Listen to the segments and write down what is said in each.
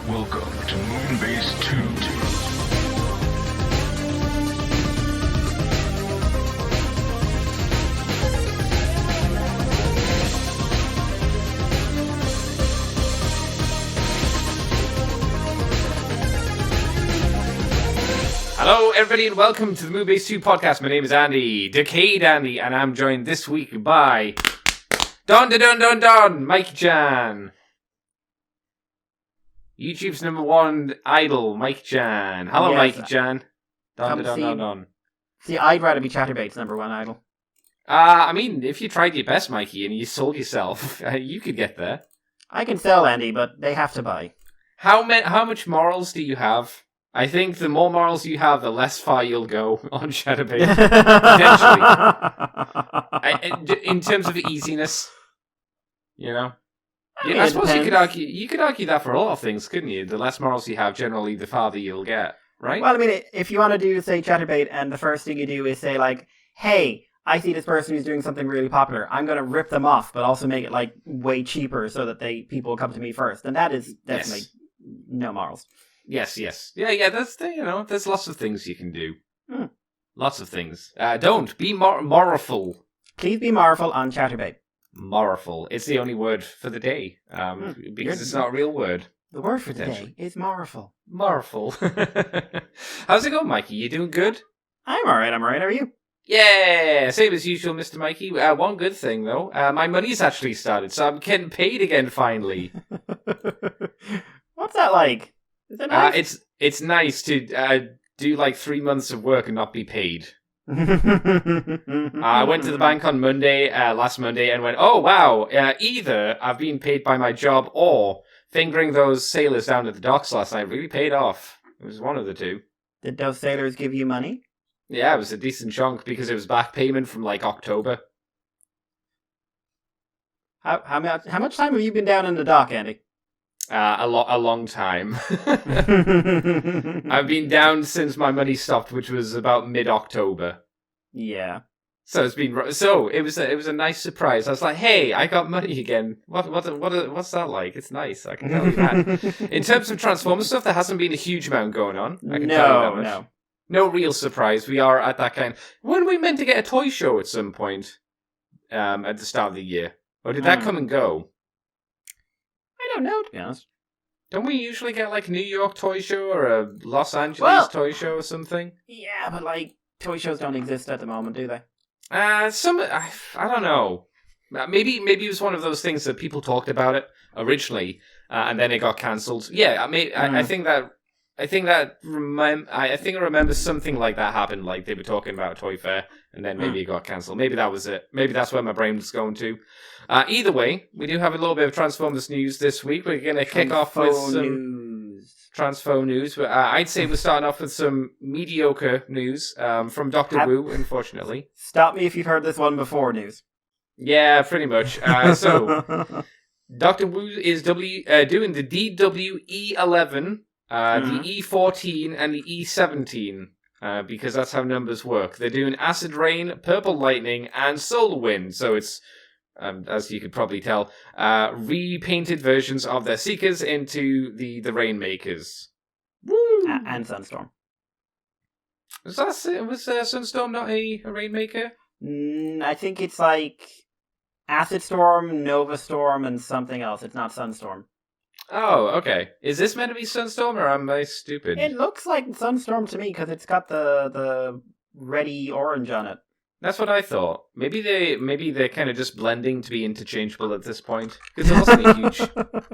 Welcome to Moonbase 2. Hello, everybody, and welcome to the Moonbase 2 podcast. My name is Andy, Decade Andy, and I'm joined this week by Don, Mike-chan. YouTube's #1 idol, Mike-chan. Hello, Yes. Mike-chan. Don. See, I'd rather be Chatterbait's #1 idol. I mean, if you tried your best, Mikey, and you sold yourself, you could get there. I can sell Andy, but they have to buy. How much morals do you have? I think the more morals you have, the less far you'll go on Chatterbait. Potentially. In terms of easiness. You know? I suppose you could argue that for a lot of things, couldn't you? The less morals you have, generally, the farther you'll get, right? Well, I mean, if you want to do, say, Chatterbait, and the first thing you do is say, like, hey, I see this person who's doing something really popular. I'm going to rip them off, but also make it, like, way cheaper so that people will come to me first. And that is definitely no morals. Yes. Yeah, there's lots of things you can do. Lots of things. Don't be moralful. Please be moralful on Chatterbait. Moralful. It's the only word for the day, because it's not a real word. The word for the day is moralful. Moralful. How's it going, Mikey? You doing good? I'm alright. How are you? Yeah, same as usual, Mr. Mikey. One good thing, though. My money's actually started, so I'm getting paid again, finally. What's that like? Is it nice? It's nice to do like 3 months of work and not be paid. I went to the bank on last Monday, and went, oh wow, either I've been paid by my job or fingering those sailors down at the docks last night really paid off. It was one of the two. Did those sailors give you money? Yeah, it was a decent chunk because it was back payment from like October. How much time have you been down in the dock, Andy? A long time. I've been down since my money stopped, which was about mid-October. Yeah. So it was a nice surprise. I was like, "Hey, I got money again. What's that like? It's nice. I can tell you that." In terms of Transformers stuff, there hasn't been a huge amount going on. I can tell you that much. No real surprise. We are at that kind. When we meant to get a toy show at some point, at the start of the year, or did that come and go? I don't know, to be honest. Don't we usually get like a New York toy show or a Los Angeles toy show or something? Yeah, but like toy shows don't exist at the moment, do they? I don't know. Maybe it was one of those things that people talked about it originally, and then it got cancelled. Yeah, I think I remember something like that happened. Like they were talking about a toy fair, and then maybe it got cancelled. Maybe that was it. Maybe that's where my brain was going to. Either way, we do have a little bit of Transformers news this week. We're going to kick off with some Transfo news. I'd say we're starting off with some mediocre news from Dr. Wu, unfortunately. Stop me if you've heard this one before, news. Yeah, pretty much. So, Dr. Wu is doing the DWE11, the E14, and the E17. Because that's how numbers work. They're doing Acid Rain, Purple Lightning, and Solar Wind. So it's, as you could probably tell, repainted versions of their Seekers into the Rainmakers. Woo! And Sunstorm. Was Sunstorm not a Rainmaker? I think it's like Acid Storm, Nova Storm, and something else. It's not Sunstorm. Oh, okay. Is this meant to be Sunstorm, or am I stupid? It looks like Sunstorm to me, because it's got the reddy orange on it. That's what I thought. Maybe they're kind of just blending to be interchangeable at this point, because there wasn't a huge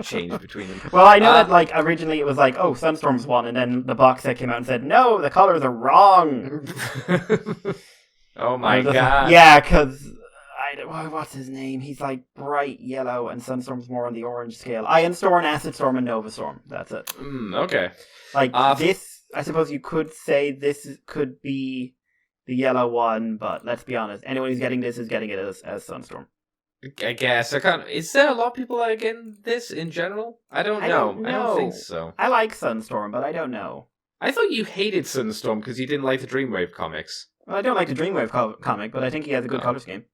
change between them. Well, I know that like originally it was like, oh, Sunstorm's one, and then the box set came out and said, no, the colors are wrong. Oh my god! Yeah, because what's his name? He's like bright yellow, and Sunstorm's more on the orange scale. Iron Storm, Acid Storm, and Nova Storm. That's it. Okay. Like this, I suppose you could say this could be the yellow one, but let's be honest, anyone who's getting this is getting it as Sunstorm. I guess. Is there a lot of people that are getting this in general? I don't know. I don't think so. I like Sunstorm, but I don't know. I thought you hated Sunstorm because you didn't like the Dreamwave comics. Well, I don't like the Dreamwave comic, but I think he has a good color scheme.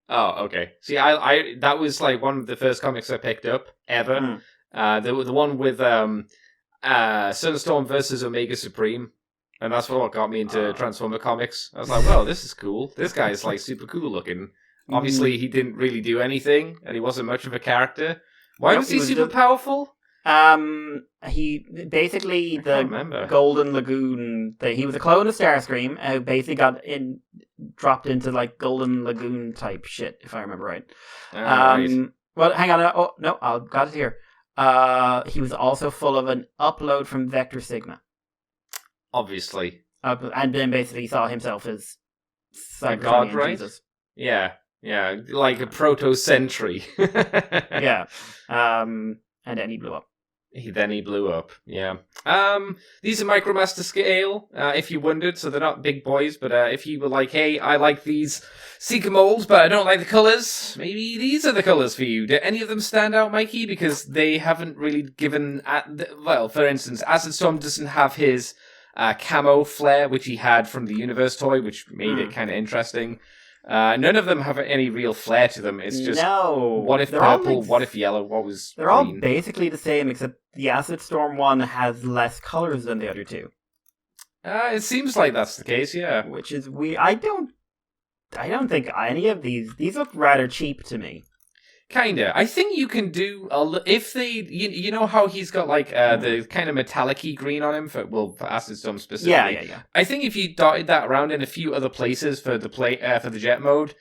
Oh, okay. See, I that was like one of the first comics I picked up ever. The one with Sunstorm versus Omega Supreme. And that's what got me into Transformer comics. I was like, well, this is cool. This guy is like super cool looking. Obviously, he didn't really do anything, and he wasn't much of a character. Why was he super powerful? He basically the Golden Lagoon. He was a clone of Starscream, who basically dropped into like Golden Lagoon type shit, if I remember right. Right. Well, hang on. Oh no, I've got it here. He was also full of an upload from Vector Sigma. Obviously. And then basically saw himself as a god, right? Jesus. Yeah, like a proto-sentry. Yeah. And then he blew up. Then he blew up, yeah. These are micromaster scale, if you wondered, so they're not big boys, but if you were like, hey, I like these Seeker molds, but I don't like the colours, maybe these are the colours for you. Do any of them stand out, Mikey? Because they haven't really given... well, for instance, Acid Storm doesn't have his camo flare, which he had from the Universe toy, which made it kind of interesting. None of them have any real flair to them. It's just, what if purple, what if yellow, what was They're green? all basically the same, except the Acid Storm one has less colours than the other two. It seems like that's the case, yeah. Which is weird. I don't think any of these look rather cheap to me. Kinda. I think you can do if they, you know how he's got like the kind of metallic-y green on him for Acid Storm specifically. Yeah. I think if you dotted that around in a few other places for the jet mode,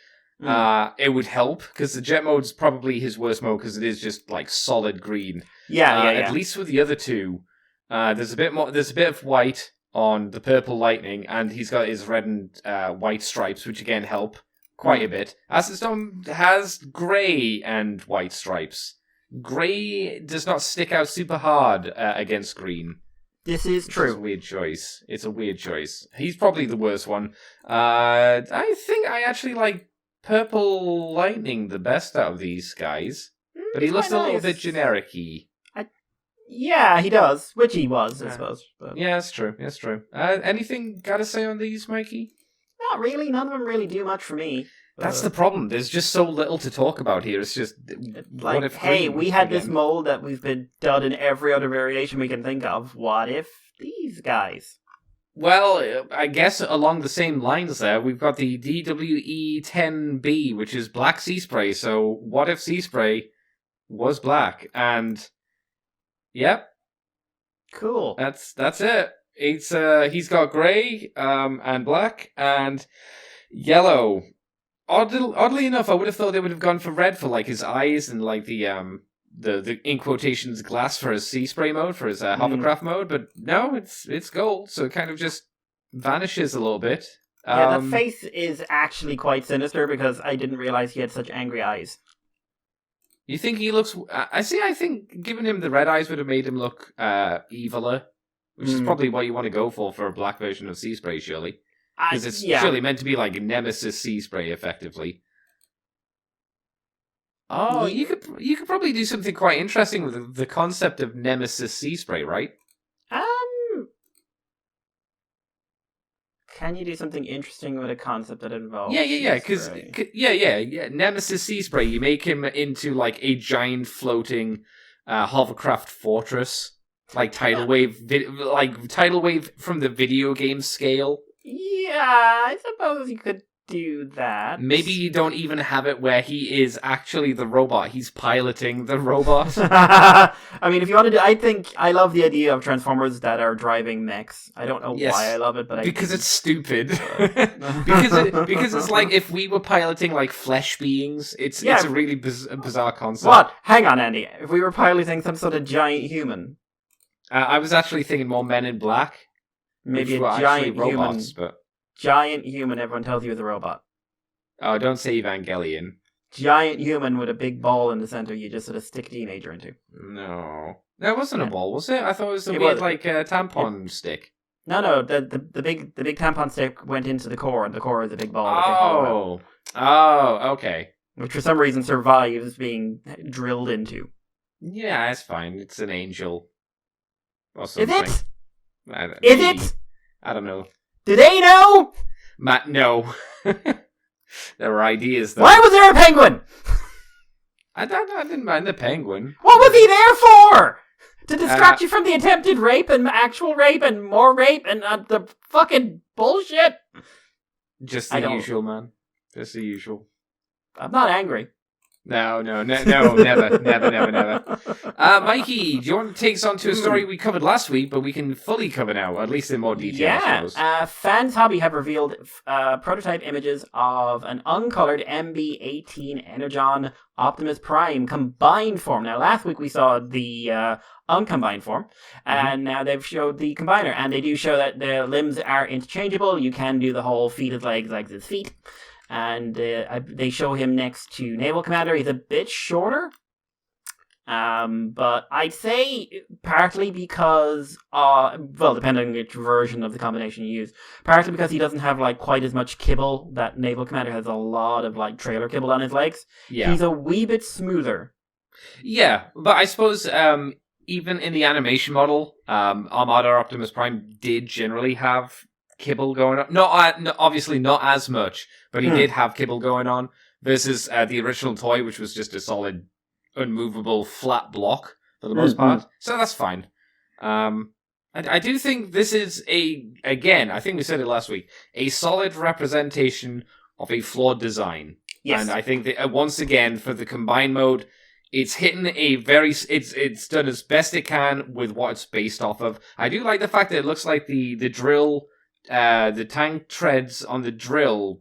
it would help because the jet mode's probably his worst mode because it is just like solid green. Yeah. At least with the other two, there's a bit of white on the purple lightning, and he's got his red and white stripes, which again help. Quite a bit. Acid Storm has grey and white stripes. Grey does not stick out super hard against green. This is true. It's a weird choice. It's a weird choice. He's probably the worst one. I think I actually like Purple Lightning the best out of these guys. But he looks a little bit generic-y. Yeah, he does. Which he was, I suppose. But... Yeah, that's true. That's true. Anything gotta say on these, Mikey? Not really. None of them really do much for me. That's the problem. There's just so little to talk about here. It's just like, what if hey, we had this mold that we've been done in every other variation we can think of. What if these guys? Well, I guess along the same lines there, we've got the DWE-10B, which is Black Seaspray. So what if Seaspray was black? And yep, cool. That's it. It's he's got grey and black and yellow. Oddly enough, I would have thought they would have gone for red for like his eyes and like the in quotations glass for his Seaspray mode, for his hovercraft mode, but no, it's gold, so it kind of just vanishes a little bit. Yeah, the face is actually quite sinister because I didn't realize he had such angry eyes. You think he looks? I think giving him the red eyes would have made him look eviler, which is probably what you want to go for a black version of Seaspray, surely. Because it's surely meant to be like Nemesis Seaspray, effectively. Oh, you could probably do something quite interesting with the concept of Nemesis Seaspray, right? Can you do something interesting with a concept that involves? Yeah. Because Nemesis Seaspray, you make him into like a giant floating hovercraft fortress, like Tidal Wave, from the video game scale. Yeah, I suppose you could do that. Maybe you don't even have it where he is actually the robot. He's piloting the robot. I mean, if you want to do... I love the idea of Transformers that are driving mechs. I don't know why I love it, but because it's stupid. because it's like if we were piloting like flesh beings, it's a really bizarre concept. What? Hang on, Andy. If we were piloting some sort of giant human... I was actually thinking more Men in Black. Maybe a giant robots, human. But... Giant human, everyone tells you is a robot. Oh, don't say Evangelion. Giant human with a big ball in the center you just sort of stick a teenager into. No. That wasn't a ball, was it? I thought it was a weird, tampon stick. No, the big tampon stick went into the core, and the core is a big ball. Oh, okay. Which for some reason survives being drilled into. Yeah, it's fine. It's an angel. Or something. Is it? Is it? I don't know. Do they know? Matt, no. There were ideas, though. Why was there a penguin? I didn't mind the penguin. What was he there for? To distract you from the attempted rape and actual rape and more rape and the fucking bullshit. Just the usual, man. Just the usual. I'm not angry. No, never. Mikey, do you want to take us on to a story we covered last week, but we can fully cover now, at least in more detail, I suppose? FansHobby have revealed prototype images of an uncolored MB-18 Energon Optimus Prime combined form. Now, last week we saw the uncombined form, and now they've showed the combiner, and they do show that the limbs are interchangeable. You can do the whole feet as legs, legs as feet. And they show him next to Naval Commander. He's a bit shorter. But I'd say partly because, depending on which version of the combination you use, partly because he doesn't have like quite as much kibble. That Naval Commander has a lot of like trailer kibble on his legs. Yeah. He's a wee bit smoother. Yeah, but I suppose even in the animation model, Armada Optimus Prime did generally have kibble going on. No, obviously not as much, but he did have kibble going on versus the original toy, which was just a solid, unmovable, flat block for the most part. So that's fine. I do think this is again, I think we said it last week, a solid representation of a flawed design. Yes. And I think that once again, for the combined mode, it's hitting it's done as best it can with what it's based off of. I do like the fact that it looks like the drill, the tank treads on the drill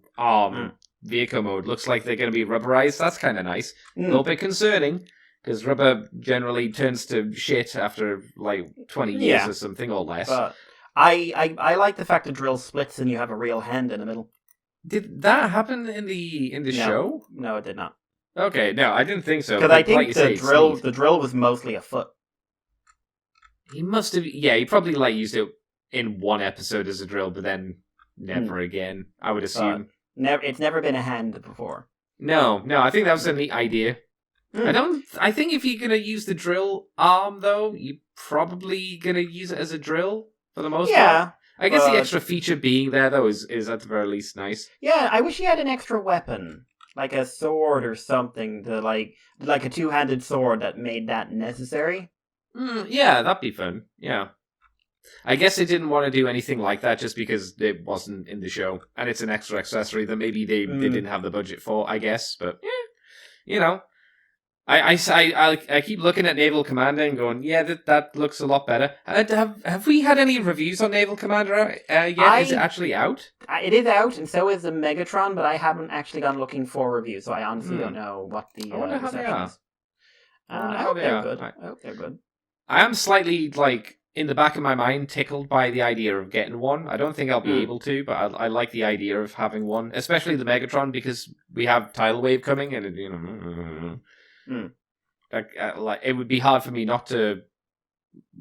vehicle mode looks like they're going to be rubberized. That's kind of nice. A little bit concerning because rubber generally turns to shit after like 20 years or something or less. But I like the fact the drill splits and you have a real hand in the middle. Did that happen in the show? No, it did not. Okay, no, I didn't think so. Because I think the drill was mostly a foot. He must have. Yeah, he probably used it in one episode as a drill, but then never again, I would assume. It's never been a hand before. No, I think that was a neat idea. I think if you're going to use the drill arm, though, you're probably going to use it as a drill for the most part. I guess the extra feature being there, though, is at the very least nice. Yeah, I wish he had an extra weapon. Like a sword or something, to like a two-handed sword that made that necessary. Yeah, that'd be fun. Yeah. I guess they didn't want to do anything like that just because it wasn't in the show. And it's an extra accessory that maybe they didn't have the budget for, I guess. But, I keep looking at Naval Commander and going, that looks a lot better. Have we had any reviews on Naval Commander yet? Is it actually out? It is out, and so is the Megatron, but I haven't actually gone looking for reviews, so I honestly don't know what the reception is. I hope they're good. I am slightly, in the back of my mind, tickled by the idea of getting one. I don't think I'll be able to, but I like the idea of having one, especially the Megatron, because we have Tidal Wave coming, and it would be hard for me not to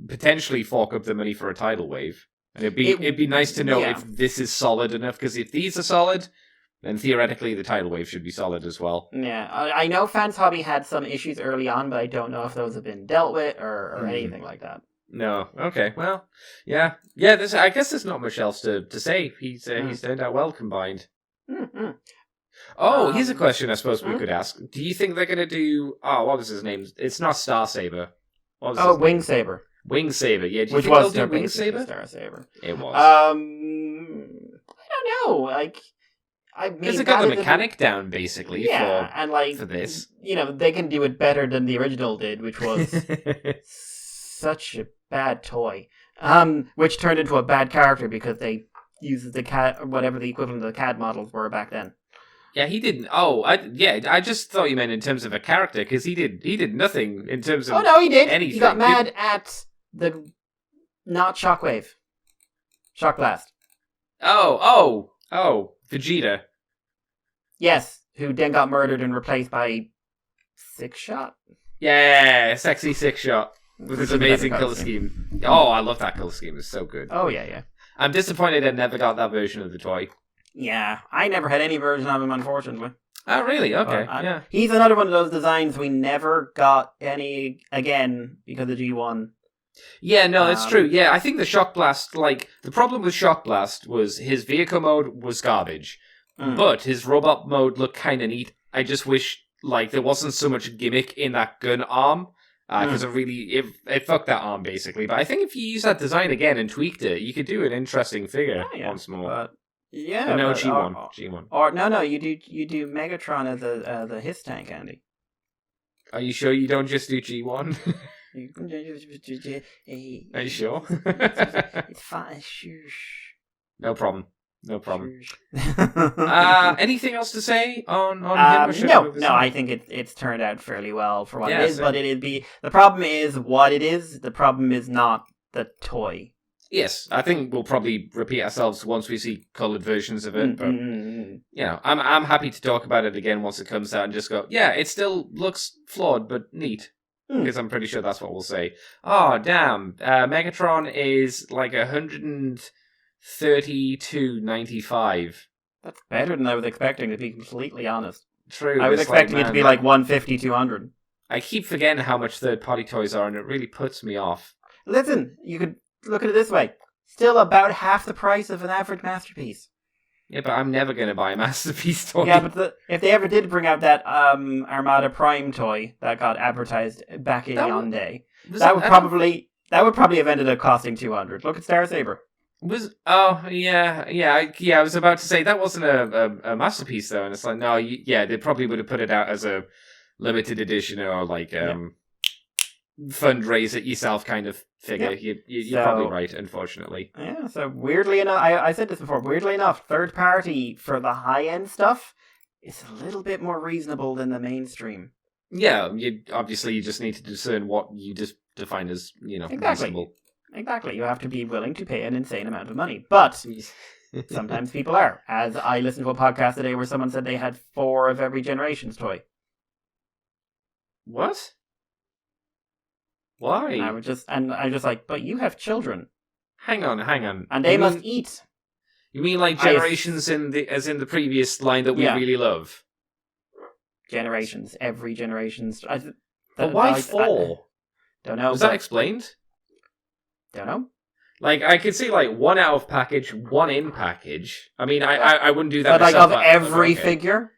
potentially fork up the money for a Tidal Wave, and it'd be nice to know if this is solid enough. Because if these are solid, then theoretically the Tidal Wave should be solid as well. Yeah, I know FansHobby had some issues early on, but I don't know if those have been dealt with or anything like that. No. Okay. Well, yeah. I guess there's not much else to say. He's turned out well combined. Mm-hmm. Oh, here's a question I suppose we could ask. Do you think they're going to do... Oh, what was his name? It's not Starsaber. Wing Saber. Wing Saber, yeah. Do you Which think was they'll do Wing Saber? Saber? Starsaber. It was. I don't know. Because they got the mechanic down, basically, for this. They can do it better than the original did, which was such a bad toy. Which turned into a bad character because they used the CAD, whatever the equivalent of the CAD models were back then. Yeah, he didn't. Oh, I just thought you meant in terms of a character, because he did nothing in terms of. Oh no, he did. Anything. He got mad at the not Shockwave, Shock Blast. Oh, Vegeta. Yes, who then got murdered and replaced by Six Shot. Yeah, sexy Six Shot with his amazing color scheme. Oh, I love that color scheme. It's so good. Oh yeah. I'm disappointed I never got that version of the toy. Yeah, I never had any version of him, unfortunately. Oh, really? Okay, yeah. He's another one of those designs we never got any again because of G1. Yeah, no, that's true. Yeah, I think the Shock Blast, the problem with Shock Blast was his vehicle mode was garbage, but his robot mode looked kind of neat. I just wish, there wasn't so much gimmick in that gun arm, Because it fucked that arm, basically. But I think if you use that design again and tweaked it, you could do an interesting figure once more. But G1. Or no, you do Megatron as the Hiss tank, Andy. Are you sure you don't just do G1? Are you sure? It's fine. No problem. Anything else to say on him? No. I think it's turned out fairly well for what it is. But the problem is what it is. The problem is not the toy. Yes, I think we'll probably repeat ourselves once we see coloured versions of it. But I'm happy to talk about it again once it comes out and just go, yeah, it still looks flawed but neat. Because I'm pretty sure that's what we'll say. Oh, damn. Megatron is like 132.95. That's better than I was expecting, to be completely honest. True. I was expecting it to be like 150, 200. I keep forgetting how much third-party toys are, and it really puts me off. Listen, you could look at it this way. Still about half the price of an average Masterpiece. Yeah, but I'm never going to buy a Masterpiece toy. Yeah, but if they ever did bring out that Armada Prime toy that got advertised back in yon day, that would probably have ended up costing 200. Look at Star Saber. I was about to say that wasn't a Masterpiece though, and it's like they probably would have put it out as a limited edition or like fundraise it yourself kind of figure. Yeah. You're probably right, unfortunately. Yeah, so weirdly enough, I said this before, weirdly enough, third party for the high end stuff is a little bit more reasonable than the mainstream. Yeah, you just need to discern what you just define as, reasonable. Exactly. You have to be willing to pay an insane amount of money. But sometimes people are. As I listened to a podcast today where someone said they had 4 of every Generations toy. What? Why? And I was just like, but you have children. Hang on. And they must eat. You mean like Generations as in the previous line that we really love? Generations. Every Generations. But why 4? Don't know. Was that explained? Don't know. Like, I could see, like, 1 out of package, 1 in package. I mean, I wouldn't do that but myself. But like, of every figure?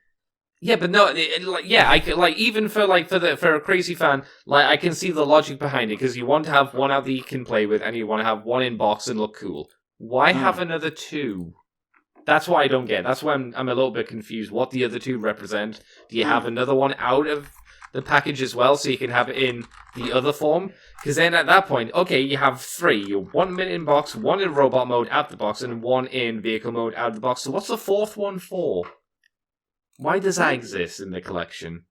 Yeah, but no, I could, like, even for a crazy fan, like, I can see the logic behind it, because you want to have 1 out that you can play with, and you want to have 1 in box and look cool. Why have another 2? That's what I don't get. That's why I'm a little bit confused. What the other 2 represent? Do you have another one out of the package as well, so you can have it in the other form? Because then at that point, okay, you have 3. You're 1 minute in box, 1 in robot mode out the box, and 1 in vehicle mode out of the box. So what's the 4th one for? Why does that exist in the collection?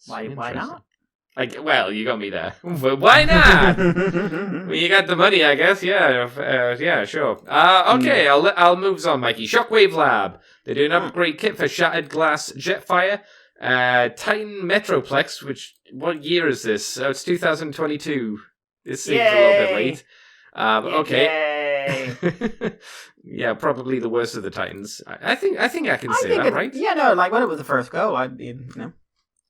Why not? Like, well, you got me there. But why not? Well, you got the money, I guess. Yeah, sure. Okay, I'll move on, Mikey. Shockwave Lab. They do an upgrade kit for Shattered Glass Jetfire. Titan Metroplex, what year is this? So it's 2022. This seems a little bit late. Okay. Yeah, probably the worst of the Titans. I think I can say that, right? Yeah, no, like when it was the first go, I'd be,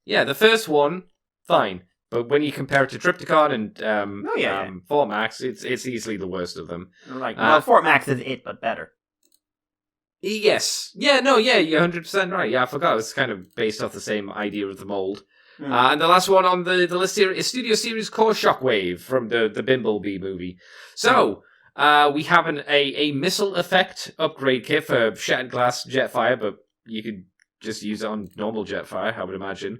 Yeah, the first one, fine. But when you compare it to Triptychon and Fort Max, it's easily the worst of them. Like, Fort Max is it, but better. Yes. Yeah, no, yeah, you're 100% right. Yeah, I forgot. It's kind of based off the same idea of the mold. And the last one on the list here is Studio Series Core Shockwave from the Bimblebee movie. So, we have a missile effect upgrade kit for Shattered Glass Jetfire, but you could just use it on normal Jetfire, I would imagine.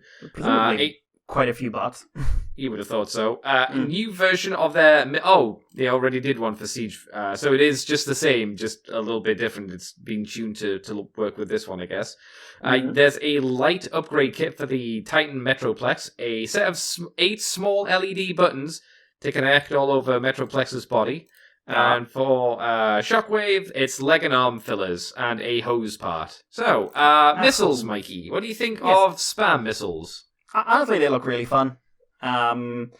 Quite a few bots. You would have thought so. A new version of their... Oh, they already did one for Siege. So it is just the same, just a little bit different. It's been tuned to work with this one, I guess. There's a light upgrade kit for the Titan Metroplex. A set of 8 small LED buttons to connect all over Metroplex's body. And for Shockwave, it's leg and arm fillers and a hose part. So, missiles, Mikey. What do you think of spam missiles? Honestly, they look really fun. I don't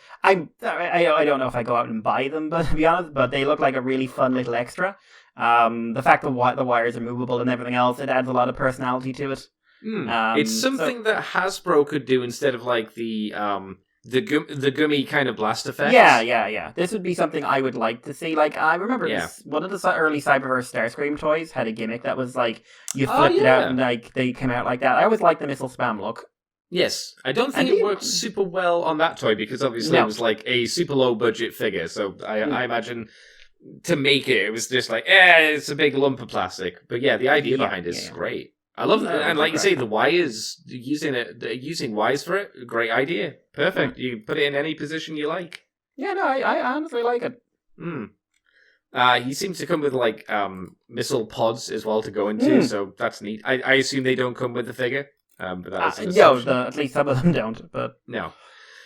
know if I go out and buy them, but to be honest, but they look like a really fun little extra. The fact that the wires are movable and everything else, it adds a lot of personality to it. It's something that Hasbro could do instead of like the gummy kind of blast effect. Yeah. This would be something I would like to see. Like, I remember one of the early Cyberverse Starscream toys had a gimmick that was like, you flipped it out and like they came out like that. I always liked the missile spam look. Yes, I don't think it works super well on that toy because obviously it was like a super low budget figure. So I imagine to make it was just like, it's a big lump of plastic. But yeah, the idea behind it is great. I love it, and like you say, the wires using wires for it, great idea, perfect. You put it in any position you like. Yeah, no, I honestly like it. He seems to come with like missile pods as well to go into, so that's neat. I assume they don't come with the figure, but that's at least some of them don't. But no.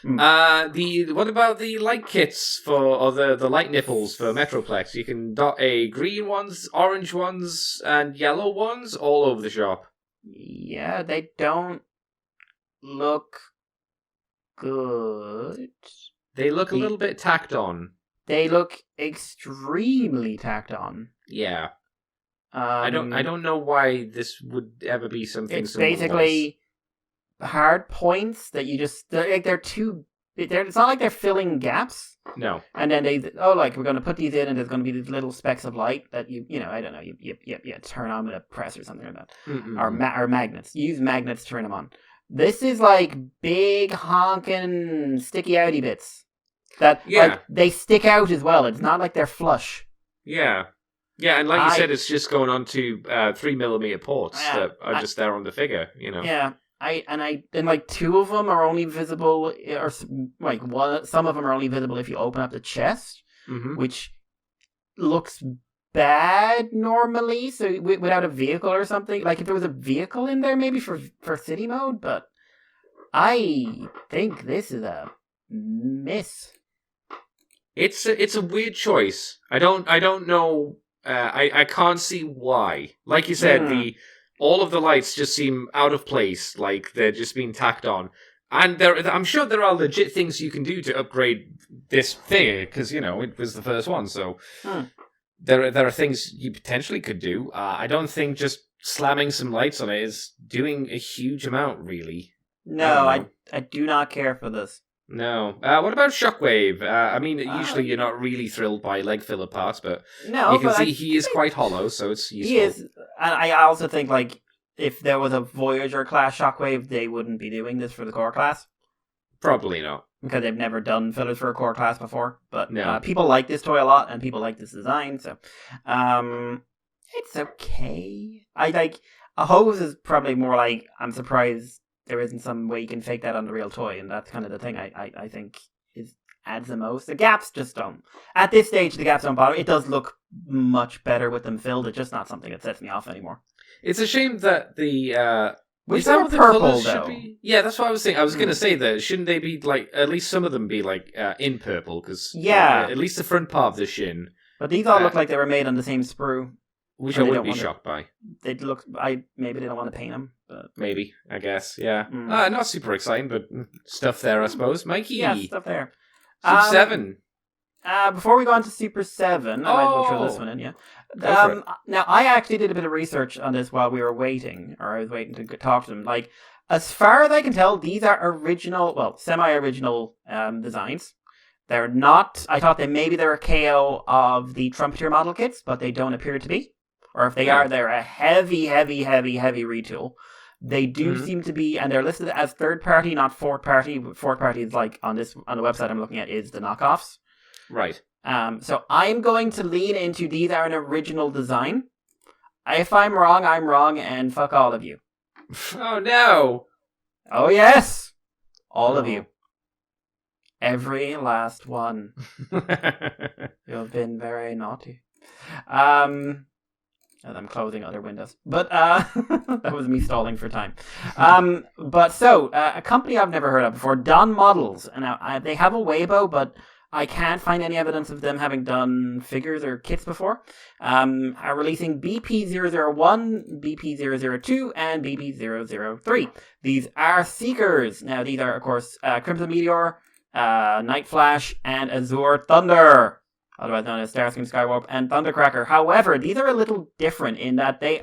What about the light kits or the light nipples for Metroplex? You can dot a green ones, orange ones, and yellow ones all over the shop. Yeah, they don't look good. They look a little bit tacked on. They look extremely tacked on. Yeah. I don't know why this would ever be something. It's basically hard points that you just they're too. It's not like they're filling gaps. No. And then we're going to put these in, and there's going to be these little specks of light that I don't know, you turn on with a press or something like that, or magnets. You use magnets to turn them on. This is like big honking sticky outy bits that like they stick out as well. It's not like they're flush. Yeah. Yeah, and like you said, it's just going on to 3mm ports that are just there on the figure, Yeah, and like two of them are only visible, or like some of them are only visible if you open up the chest, which looks bad normally. So without a vehicle or something, like if there was a vehicle in there, maybe for city mode. But I think this is a miss. It's a weird choice. I don't know. I can't see why. Like you said, all of the lights just seem out of place, like they're just being tacked on. And I'm sure there are legit things you can do to upgrade this figure, because, it was the first one, so there are things you potentially could do. I don't think just slamming some lights on it is doing a huge amount, really. No, I do not care for this. No. What about Shockwave? Usually you're not really thrilled by leg filler parts, but you can see he is quite hollow, so it's useful. He is, and I also think, like, if there was a Voyager class Shockwave, they wouldn't be doing this for the core class. Probably not. Because they've never done fillers for a core class before. But no. People like this toy a lot, and people like this design, so it's okay. A hose is probably more like, I'm surprised there isn't some way you can fake that on the real toy, and that's kind of the thing I think adds the most. The gaps just don't. At this stage, the gaps don't bother. It does look much better with them filled. It's just not something that sets me off anymore. It's a shame that the... Which are purple, though. Yeah, that's what I was thinking. I was going to say that. Shouldn't they be, like, at least some of them be, like, in purple? Because at least the front part of the shin. But these all look like they were made on the same sprue. Which I wouldn't be shocked by. Maybe they don't want to paint them. But... Maybe, I guess, yeah. Not super exciting, but stuff there, I suppose. Mikey! Yeah, stuff there. Super 7. Before we go on to Super 7, I might as well throw this one in, yeah. Now, I actually did a bit of research on this while we were waiting, or I was waiting to talk to them. Like, as far as I can tell, these are semi-original designs. They're not... I thought that maybe they're a KO of the Trumpeter model kits, but they don't appear to be. Or if they are, they're a heavy retool. They do seem to be, and they're listed as third party, not fourth party. Fourth party is like on the website I'm looking at is the knockoffs. Right. So I'm going to lean into these are an original design. If I'm wrong, I'm wrong, and fuck all of you. Oh no! Oh yes, all of you. Every last one. You have been very naughty. As I'm closing other windows. But that was me stalling for time. A company I've never heard of before, Don Models. Now, they have a Weibo, but I can't find any evidence of them having done figures or kits before. Are releasing BP001, BP002, and BP003. These are Seekers. Now, these are, of course, Crimson Meteor, Night Flash, and Azure Thunder. Otherwise known as Starscream, Skywarp, and Thundercracker. However, these are a little different in that they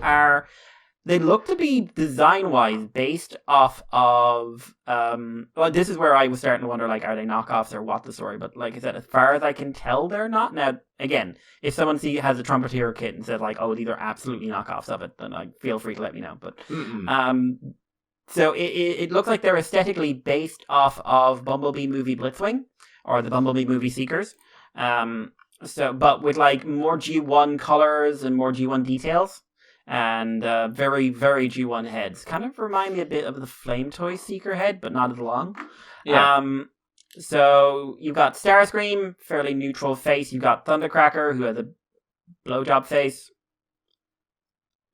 look to be design-wise based off of, this is where I was starting to wonder, like, are they knockoffs or what the story? But like I said, as far as I can tell, they're not. Now, again, if someone has a Trumpeter kit and says, like, oh, these are absolutely knockoffs of it, then feel free to let me know. But So it looks like they're aesthetically based off of Bumblebee movie Blitzwing, or the Bumblebee movie Seekers. But with like more G1 colors and more G1 details, and very, very G1 heads. Kind of remind me a bit of the Flame Toy Seeker head, but not as long. Yeah. So you've got Starscream, fairly neutral face. You've got Thundercracker, who has a blowjob face.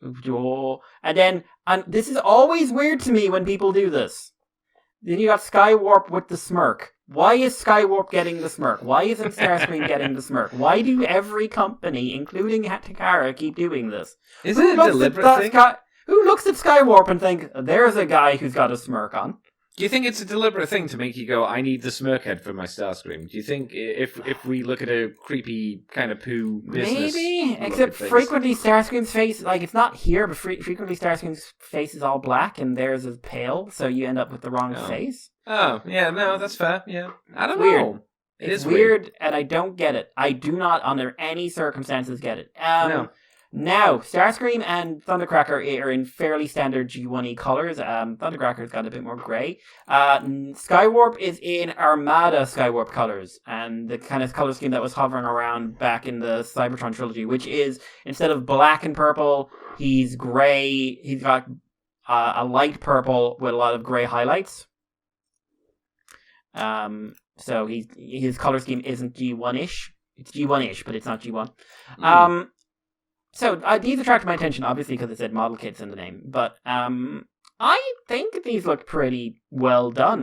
And this is always weird to me when people do this. Then you got Skywarp with the smirk. Why is Skywarp getting the smirk? Why isn't Starscream getting the smirk? Why do every company, including Takara, keep doing this? Is it a deliberate thing? Who looks at Skywarp and think, there's a guy who's got a smirk on? Do you think it's a deliberate thing to make you go, I need the smirk head for my Starscream? Do you think if we look at a creepy kind of poo business... Maybe, except frequently Starscream's face, like it's not here, but frequently Starscream's face is all black and theirs is pale, so you end up with the wrong face. Oh, yeah, no, that's fair, yeah. I don't weird. know. It's weird, and I don't get it. I do not, under any circumstances, get it. No. Now, Starscream and Thundercracker are in fairly standard G1E colors. Thundercracker's got a bit more grey. Skywarp is in Armada Skywarp colors, and the kind of color scheme that was hovering around back in the Cybertron trilogy, which is, instead of black and purple, he's grey. He's got a light purple with a lot of grey highlights. So his color scheme isn't G1-ish. It's G1-ish, but it's not G1. So these attracted my attention, obviously, because it said model kits in the name. But I think these look pretty well done.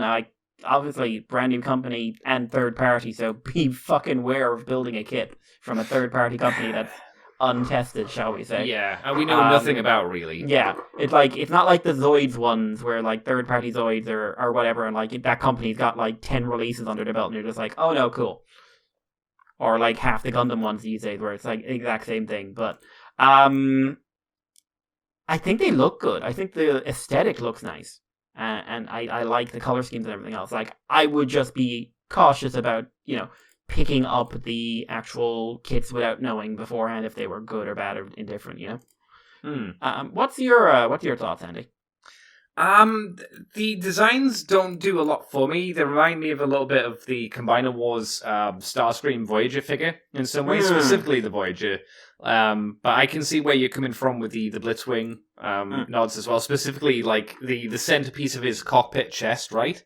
Obviously, brand new company and third party, so be fucking aware of building a kit from a third party company that's untested, shall we say. Yeah, and we know nothing about, really. Yeah, it's not like the Zoids ones, where like third party Zoids or whatever, and like that company's got like 10 releases under their belt, and you're just like, oh no, cool. Or like half the Gundam ones these days, where it's like the exact same thing. But I think they look good. I think the aesthetic looks nice. And I like the color schemes and everything else. Like, I would just be cautious about, picking up the actual kits without knowing beforehand if they were good or bad or indifferent, What's your thoughts, Andy? The designs don't do a lot for me. They remind me of a little bit of the Combiner Wars Starscream Voyager figure in some ways, specifically the Voyager. But I can see where you're coming from with the Blitzwing nods as well, specifically like the centerpiece of his cockpit chest, right?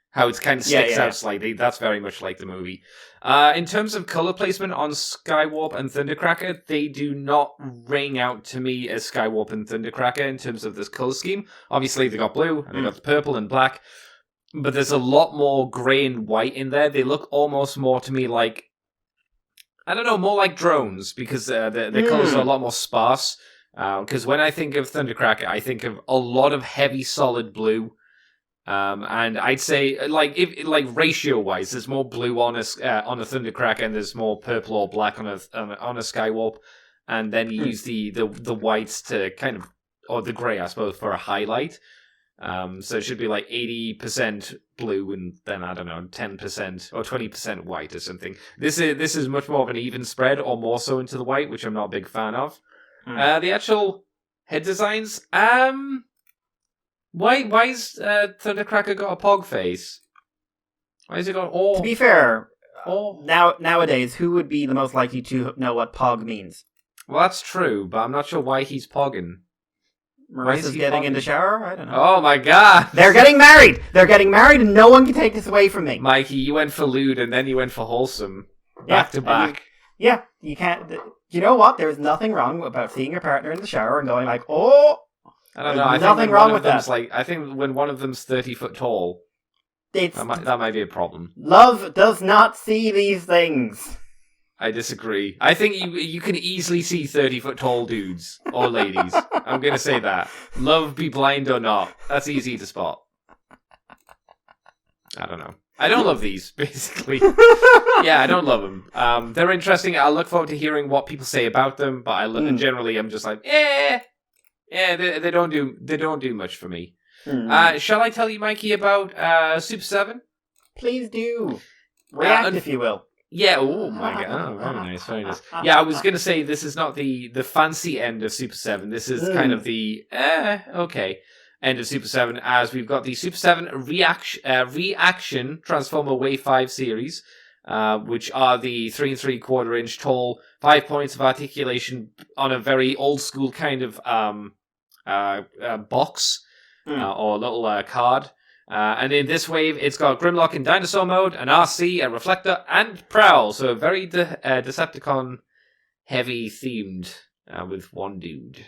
How it kind of sticks out slightly. That's very much like the movie. In terms of color placement on Skywarp and Thundercracker, they do not ring out to me as Skywarp and Thundercracker in terms of this color scheme. Obviously, they got blue, and they got the purple and black, but there's a lot more grey and white in there. They look almost more to me like, I don't know, more like drones, because their colors are a lot more sparse. Because when I think of Thundercracker, I think of a lot of heavy, solid blue. And I'd say, ratio-wise, there's more blue on a Thundercracker, and there's more purple or black on a Skywarp, and then you use the whites to kind of, or the grey, I suppose, for a highlight. So it should be like 80% blue, and then, I don't know, 10% or 20% white or something. This is much more of an even spread, or more so into the white, which I'm not a big fan of. The actual head designs, Why is Thundercracker got a pog face? Why has he got To be fair, nowadays, who would be the most likely to know what pog means? Well, that's true, but I'm not sure why he's pogging. Marissa's getting in the shower? I don't know. Oh my god! They're getting married! They're getting married, and no one can take this away from me. Mikey, you went for lewd, and then you went for wholesome. Back to back. You can't... You know what? There's nothing wrong about seeing your partner in the shower and going like, oh... I don't know. Nothing wrong with that. I think when one of them's 30 foot tall, that might be a problem. Love does not see these things. I disagree. I think you can easily see 30 foot tall dudes or ladies. I'm gonna say that. Love be blind or not. That's easy to spot. I don't know. I don't love these, basically. Yeah, I don't love them. They're interesting. I look forward to hearing what people say about them, but generally I'm just like, yeah, they don't do much for me. Shall I tell you, Mikey, about Super 7? Please do. React, if you will. Yeah, oh my god. Oh, very nice, very nice. Yeah, I was going to say this is not the fancy end of Super 7. This is kind of the, okay. end of Super 7, as we've got the Super 7 Reaction Transformer Wave 5 series, which are the 3 3/4 inch tall, 5 points of articulation on a very old school kind of box or little card. And in this wave, it's got Grimlock in Dinosaur mode, an RC, a Reflector, and Prowl. So very Decepticon heavy themed with one dude.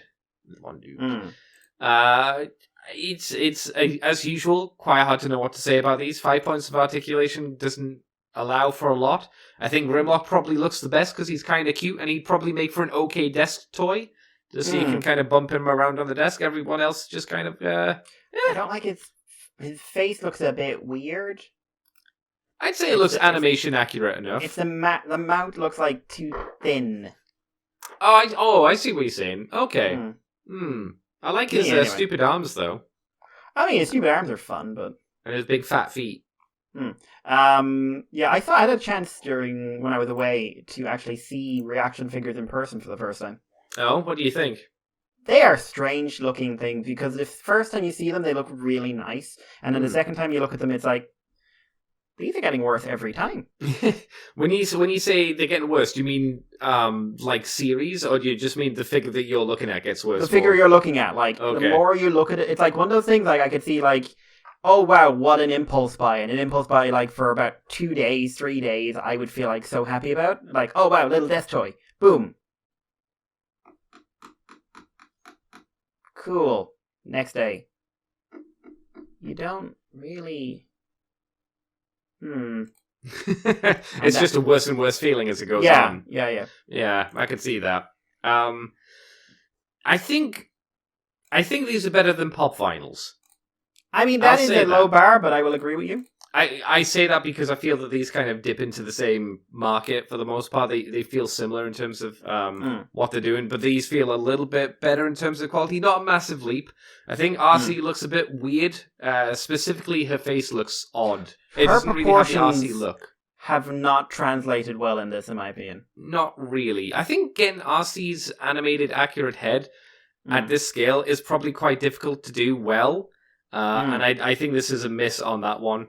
It's as usual, quite hard to know what to say about these. 5 points of articulation doesn't allow for a lot. I think Grimlock probably looks the best because he's kind of cute, and he'd probably make for an okay desk toy. Just so you can kind of bump him around on the desk. Everyone else just kind of... I don't like his face looks a bit weird. I'd say it looks animation accurate enough. It's the mouth looks like too thin. I see what you're saying. Okay. I like his Anyway. stupid arms, though. I mean, his stupid arms are fun, but... And his big fat feet. Yeah, I thought I had a chance when I was away to actually see reaction figures in person for the first time. Oh, what do you think? They are strange looking things, because the first time you see them, they look really nice. And then the second time you look at them, it's like, these are getting worse every time. When you say they're getting worse, do you mean like series, or do you just mean the figure that you're looking at gets worse? The figure you're looking at, like, Okay. The more you look at it, it's like one of those things, like, I could see, like, oh wow, what an impulse buy. And an impulse buy, like, for about 2 days, 3 days, I would feel, like, so happy about. Like, oh wow, little desk toy. Boom. Cool. Next day. You don't really... It's just a worse and worse feeling as it goes on. Yeah, I can see that. I think these are better than pop vinyls. I mean, that I'll is say a low bar, but I will agree with you. I say that because I feel that these kind of dip into the same market for the most part. They feel similar in terms of what they're doing, but these feel a little bit better in terms of quality. Not a massive leap. I think RC looks a bit weird. Specifically, her face looks odd. It doesn't really have the RC look. Have not translated well in this, in my opinion. Not really. I think getting RC's animated, accurate head at this scale is probably quite difficult to do well. And I think this is a miss on that one.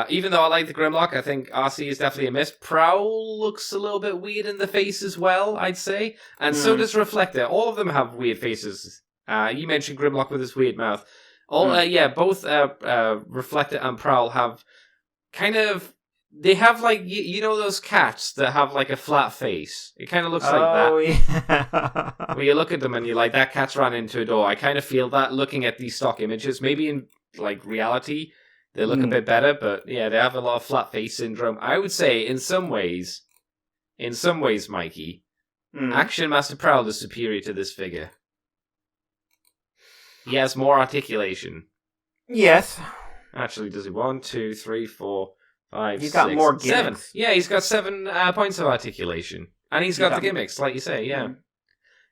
Even though I like the Grimlock, I think RC is definitely a miss. Prowl looks a little bit weird in the face as well, I'd say. And so does Reflector. All of them have weird faces. You mentioned Grimlock with his weird mouth. Both Reflector and Prowl have kind of... They have, like, you know those cats that have, like, a flat face? It kind of looks like that. Oh, yeah. When you look at them and you're like, that cat's ran into a door. I kind of feel that looking at these stock images. Maybe in, like, reality, they look a bit better, but, yeah, they have a lot of flat face syndrome. I would say, in some ways, Mikey, Action Master Prowl is superior to this figure. He has more articulation. Yes. Actually, does he? 1, 2, 3, 4... 5, he's got 6, more 7. gimmicks. Yeah, he's got 7 points of articulation. And he's got the gimmicks, like you say, yeah.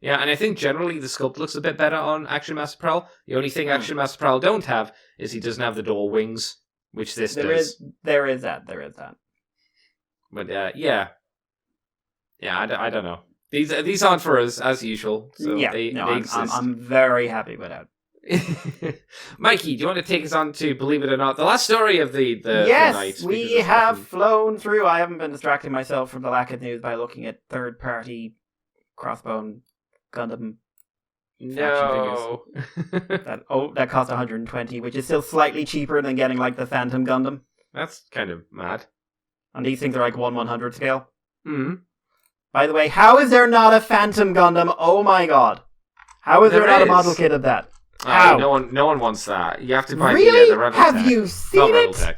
Yeah, and I think generally the sculpt looks a bit better on Action Master Prowl. The only thing Action Master Prowl don't have is he doesn't have the door wings, which this does. There is that. But, yeah. Yeah, I don't know. These aren't for us, as usual. So they exist. I'm very happy with that. Mikey, do you want to take us on to, believe it or not, the last story of the yes, night? We have flown through. I haven't been distracting myself from the lack of news by looking at third-party Crossbone Gundam No. that cost 120, which is still slightly cheaper than getting like the Phantom Gundam. That's kind of mad. And these things are like 1/100 scale. Mm-hmm. By the way, how is there not a Phantom Gundam? Oh my god! How is there not a model kit of that? How? No one wants that. You have to buy really? the Rebel Have Tech. you seen it? Tech.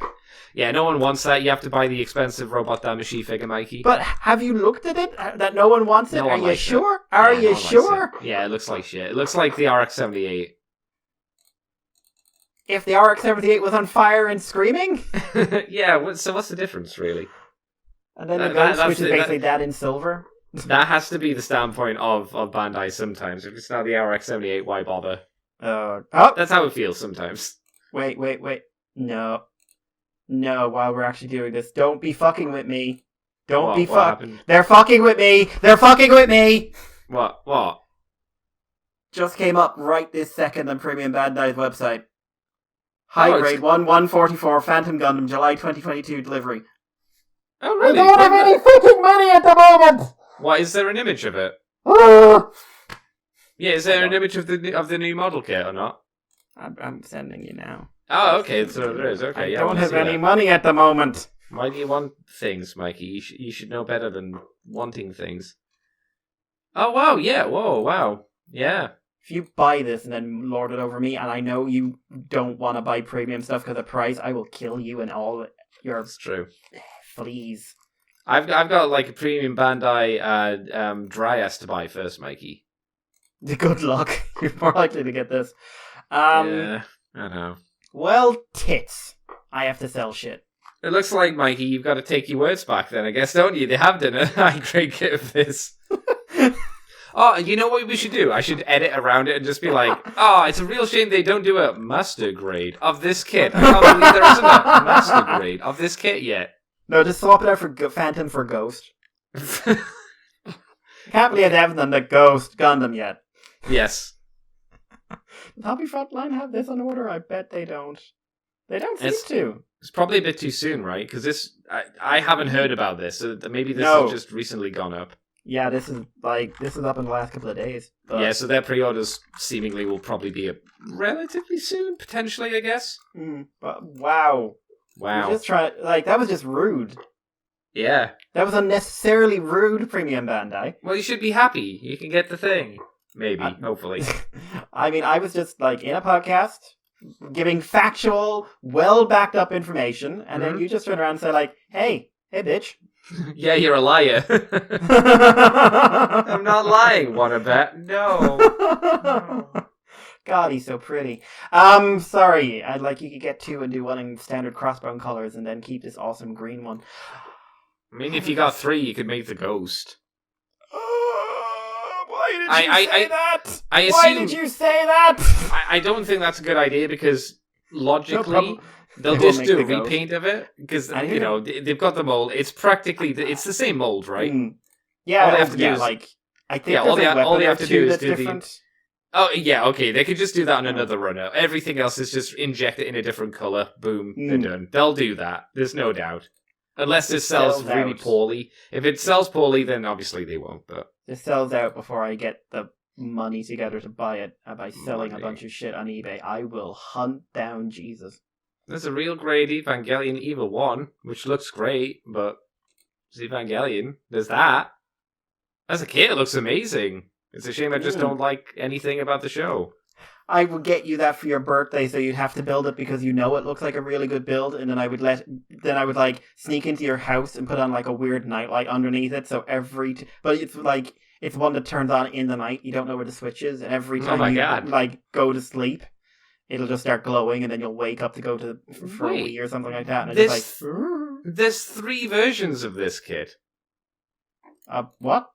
Yeah, no one wants that. You have to buy the expensive Robot Damashi figure, Mikey. But have you looked at it? That no one wants it? No one Are you likes sure? it. Are Yeah, you no one sure? likes it. Yeah, it looks like shit. It looks like the RX-78. If the RX-78 was on fire and screaming? Yeah, so what's the difference, really? And then the Ghost, which is basically that in silver? That has to be the standpoint of Bandai sometimes. If it's not the RX-78, why bother? That's how it feels sometimes. Wait. No, while we're actually doing this, don't be fucking with me. Don't be fucking. They're fucking with me. They're fucking with me. What? Just came up right this second on Premium Bandai's website. High grade 1/144 Phantom Gundam, July 2022 delivery. Oh, really? I don't have any fucking money at the moment! What, is there an image of it? Yeah, is there an image of the new model kit or not? I'm sending you now. Oh, okay, so there is. Okay, I yeah, don't wanna have see any that. money at the moment. Why do you want things, Mikey? You should know better than wanting things. Oh, wow, yeah, whoa, wow. Yeah. If you buy this and then lord it over me, and I know you don't want to buy premium stuff because of the price, I will kill you and all your That's true. fleas. I've got like a premium Bandai Dryas to buy first, Mikey. Good luck. You're more likely to get this. Yeah, I know. Well, tits. I have to sell shit. It looks like, Mikey, you've got to take your words back then, I guess, don't you? They have done a high grade kit of this. Oh, you know what we should do? I should edit around it and just be like, oh, it's a real shame they don't do a master grade of this kit. I can't believe there isn't a master grade of this kit yet. No, just swap it out for Phantom for Ghost. Can't believe they haven't done the Ghost Gundam yet. Yes. Does Hobby Frontline have this on order? I bet they don't. They don't seem to. It's probably a bit too soon, right? Because I haven't heard about this. So maybe this has just recently gone up. Yeah, this is up in the last couple of days. But... Yeah, so their pre-orders seemingly will probably be relatively soon, potentially, I guess. But wow. Wow. Just try that was just rude. Yeah. That was unnecessarily rude, Premium Bandai. Well, you should be happy. You can get the thing. Maybe, hopefully. I mean, I was just in a podcast giving factual, well backed up information, and then you just turn around and say hey bitch. Yeah, you're a liar. I'm not lying, wanna bet? No. God, he's so pretty. Sorry. I'd like you could get two and do one in standard crossbone colors and then keep this awesome green one. I mean, if you got three, you could make the Ghost. Why did you say that? Why did you say that? I don't think that's a good idea because logically... They'll just do a repaint of it because they've got the mold. It's practically it's the same mold, right? Yeah, all they have to do is I think all they have to do is do different. the. Oh yeah, okay. They could just do that on another runner. Everything else is just inject it in a different color. Boom, they're done. They'll do that. There's no doubt. Unless this sells really poorly. If it sells poorly, then obviously they won't. But this sells out before I get the money together to buy it by selling a bunch of shit on eBay. I will hunt down Jesus. There's a real grade Evangelion EVA 1, which looks great, but it's Evangelion. There's that. As a kid, it looks amazing. It's a shame I just don't like anything about the show. I would get you that for your birthday, so you'd have to build it because you know it looks like a really good build, and then I would sneak into your house and put on a weird nightlight underneath it, so but it's one that turns on in the night. You don't know where the switch is, and every time go to sleep, it'll just start glowing, and then you'll wake up to go for a wee or something like that. And there's 3 versions of this kit. What?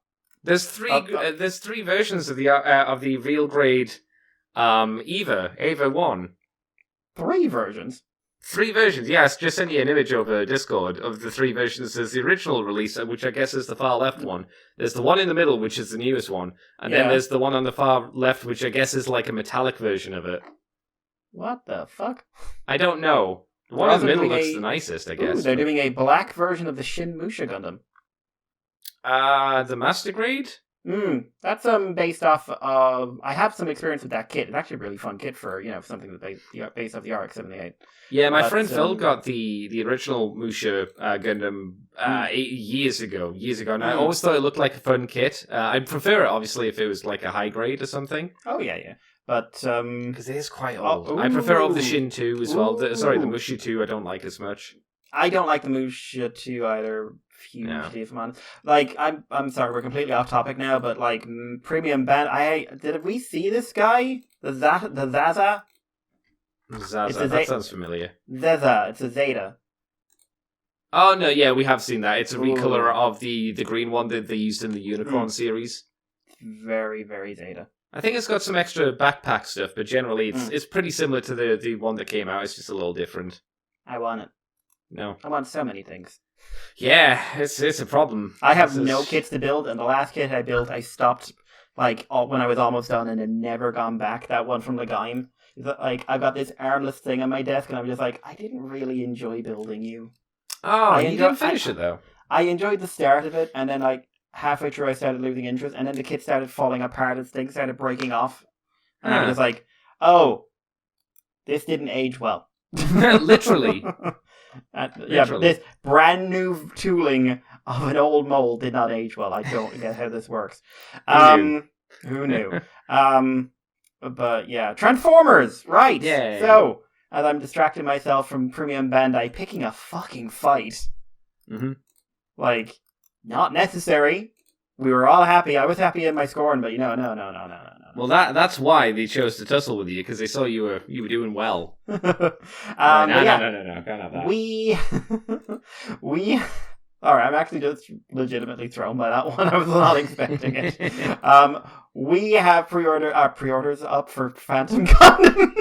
There's 3 versions of the real grade EVA 1. 3 versions. 3 versions. Yes, just sent you an image over Discord of the 3 versions. There's the original release, which I guess is the far left one. There's the one in the middle, which is the newest one, and then there's the one on the far left, which I guess is like a metallic version of it. What the fuck? I don't know. The one in the middle looks the nicest, I guess. They're doing a black version of the Shin Musha Gundam. The Master Grade? That's based off of... I have some experience with that kit. It's actually a really fun kit for, something that's based off the RX-78. Yeah, my friend Phil got the original Musha Gundam 8 years ago. And I always thought it looked like a fun kit. I'd prefer it, obviously, if it was like a high grade or something. Oh, yeah. But, because it is quite old. I prefer all the Shin 2 as well. The Musha 2 I don't like as much. I don't like the Musha 2 either. Hugely, if I'm honest. I'm sorry, we're completely off topic now, but Premium Band, did we see this guy? The Zaza? Zaza, that sounds familiar. Zaza, it's a Zeta. Oh no, yeah, we have seen that. It's a recolor of the green one that they used in the Unicorn series. Very, very Zeta. I think it's got some extra backpack stuff, but generally it's pretty similar to the one that came out. It's just a little different. I want it. No. I want so many things. Yeah, it's a problem. I have no kits to build, and the last kit I built, I stopped when I was almost done and had never gone back. That one from Legaim. Like, I got this armless thing on my desk, and I'm just like, I didn't really enjoy building you. Oh, you didn't finish it, though. I enjoyed the start of it, and then, like, halfway through I started losing interest, and then the kit started falling apart and things started breaking off. And I was just like, oh, this didn't age well. Literally. Yeah, this brand new tooling of an old mold did not age well. I don't get how this works. Who knew? But yeah, Transformers, right? Yay. So, as I'm distracting myself from Premium Bandai picking a fucking fight, like, not necessary. We were all happy. I was happy in my scoring, but no. Well, that's why they chose to tussle with you, because they saw you were doing well. No. Can't have that. We. All right, I'm actually just legitimately thrown by that one. I was not expecting it. We have pre-orders up for Phantom Gun.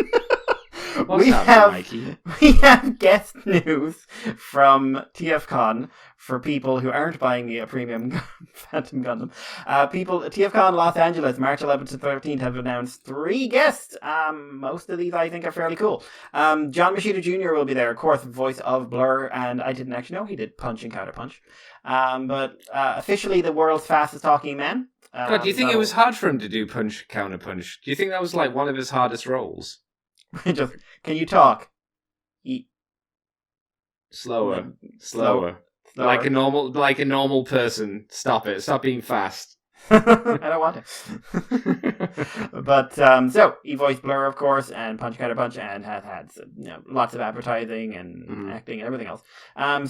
What's happening, Mikey? We have guest news from TFCon for people who aren't buying a premium Phantom Gundam. TFCon Los Angeles, March 11th to 13th, have announced 3 guests. Most of these I think are fairly cool. John Machida Jr. will be there, of course, voice of Blur, and I didn't actually know he did Punch and Counter Punch. But officially the world's fastest talking man. God, do you think it was hard for him to do Punch Counter Punch? Do you think that was like one of his hardest roles? Just, can you talk? Slower. Like a normal person. Stop it. Stop being fast. I don't want to. But so he voiced Blur, of course, and Punch Counter Punch, and has had lots of advertising and acting and everything else.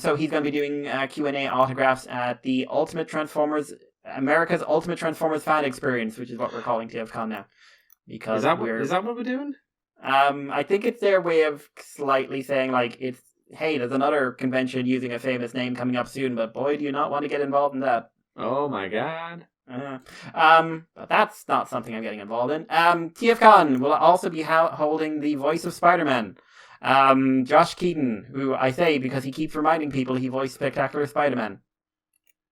So he's going to be doing Q&A autographs at the America's Ultimate Transformers Fan Experience, which is what we're calling TFCon now. Because is that what we're doing? I think it's their way of slightly saying, like, hey, there's another convention using a famous name coming up soon, but boy, do you not want to get involved in that. Oh my god. But that's not something I'm getting involved in. TFCon will also be holding the voice of Spider-Man. Josh Keaton, who I say because he keeps reminding people he voiced Spectacular Spider-Man.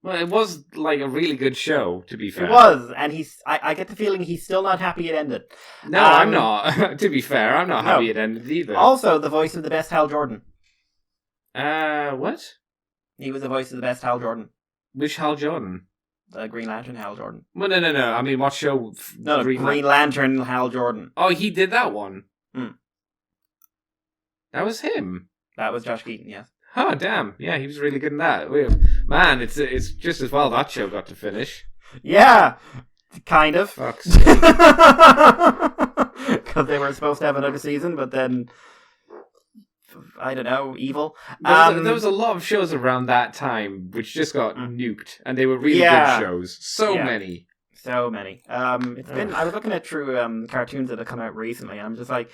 Well, it was like a really good show, to be fair. It was, and I get the feeling he's still not happy it ended. No, I'm not. To be fair, I'm not happy it ended either. Also, the voice of the best Hal Jordan. What? He was the voice of the best Hal Jordan. Which Hal Jordan? The Green Lantern Hal Jordan. Well, no. I mean, what show? No, Green Lantern Hal Jordan. Oh, he did that one? That was him? That was Josh Keaton, yes. Oh, damn. Yeah, he was really good in that. Man, it's just as well that show got to finish. Yeah, kind of. Fuck's sake. Because they were supposed to have another season, but then, I don't know, evil. There was a lot of shows around that time which just got nuked, and they were really good shows. So many. So many. It's been. I was looking at through cartoons that have come out recently, and I'm just like,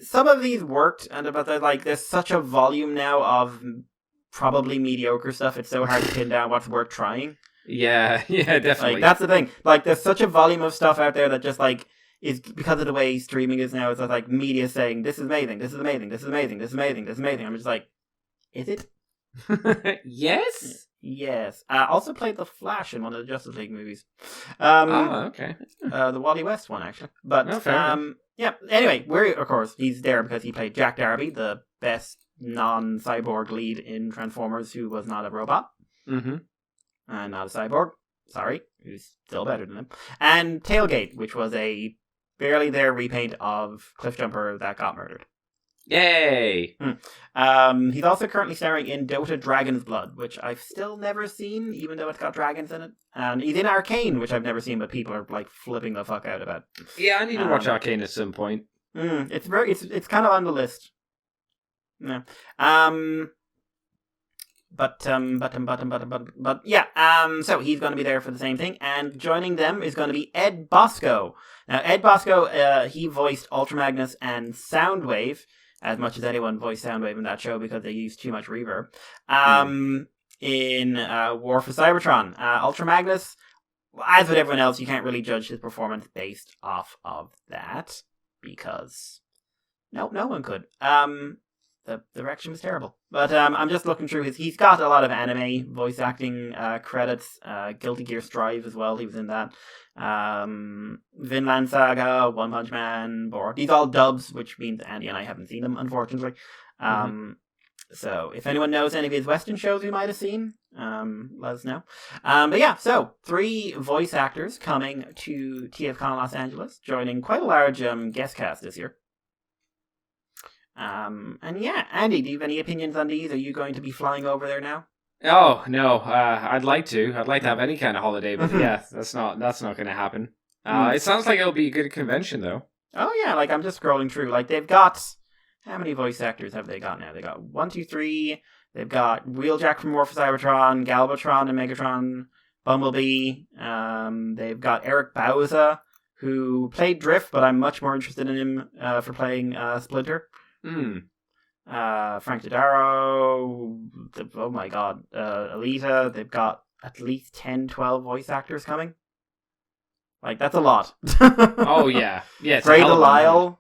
some of these worked, but there's such a volume now of probably mediocre stuff. It's so hard to pin down what's worth trying. Yeah, definitely. Like, that's the thing. Like, there's such a volume of stuff out there that just like is because of the way streaming is now. It's just like media saying this is amazing, this is amazing, this is amazing, this is amazing, this is amazing. I'm just like, is it? Yes. Yes. Also played The Flash in one of the Justice League movies. Okay. The Wally West one, actually. But, yeah. Anyway, of course, he's there because he played Jack Darby, the best non-cyborg lead in Transformers who was not a robot. Mm-hmm. And not a cyborg. Sorry. Who's still better than him. And Tailgate, which was a barely there repaint of Cliffjumper that got murdered. Yay! He's also currently starring in Dota Dragon's Blood, which I've still never seen, even though it's got dragons in it. And he's in Arcane, which I've never seen, but people are like flipping the fuck out about. Yeah, I need to watch Arcane at some point. It's kind of on the list. Yeah. So he's going to be there for the same thing, and joining them is going to be Ed Bosco. Now, Ed Bosco, he voiced Ultra Magnus and Soundwave, as much as anyone voiced Soundwave in that show because they used too much reverb. In War for Cybertron, Ultra Magnus, as with everyone else, you can't really judge his performance based off of that because no one could. the direction was terrible. But I'm just looking through he's got a lot of anime voice acting credits. Guilty Gear Strive as well. He was in that. Vinland Saga, One Punch Man, Borat. These all dubs, which means Andy and I haven't seen them, unfortunately. So if anyone knows any of his Western shows we might have seen, let us know. But yeah, so 3 voice actors coming to TFCon Los Angeles, joining quite a large guest cast this year. And yeah, Andy, do you have any opinions on these? Are you going to be flying over there now? Oh no, I'd like to. I'd like to have any kind of holiday, but yeah, that's not going to happen. It sounds like it'll be a good convention, though. Oh yeah, like I'm just scrolling through. Like they've got how many voice actors have they got now? They got 1, 2, 3. They've got Wheeljack from War for Cybertron, Galvatron and Megatron, Bumblebee. They've got Eric Bauza, who played Drift, but I'm much more interested in him for playing Splinter. Frank Dodaro, oh my god, Alita. They've got at least 10, 12 voice actors coming. Like, that's a lot. Oh, yeah. Yeah, Grey Delisle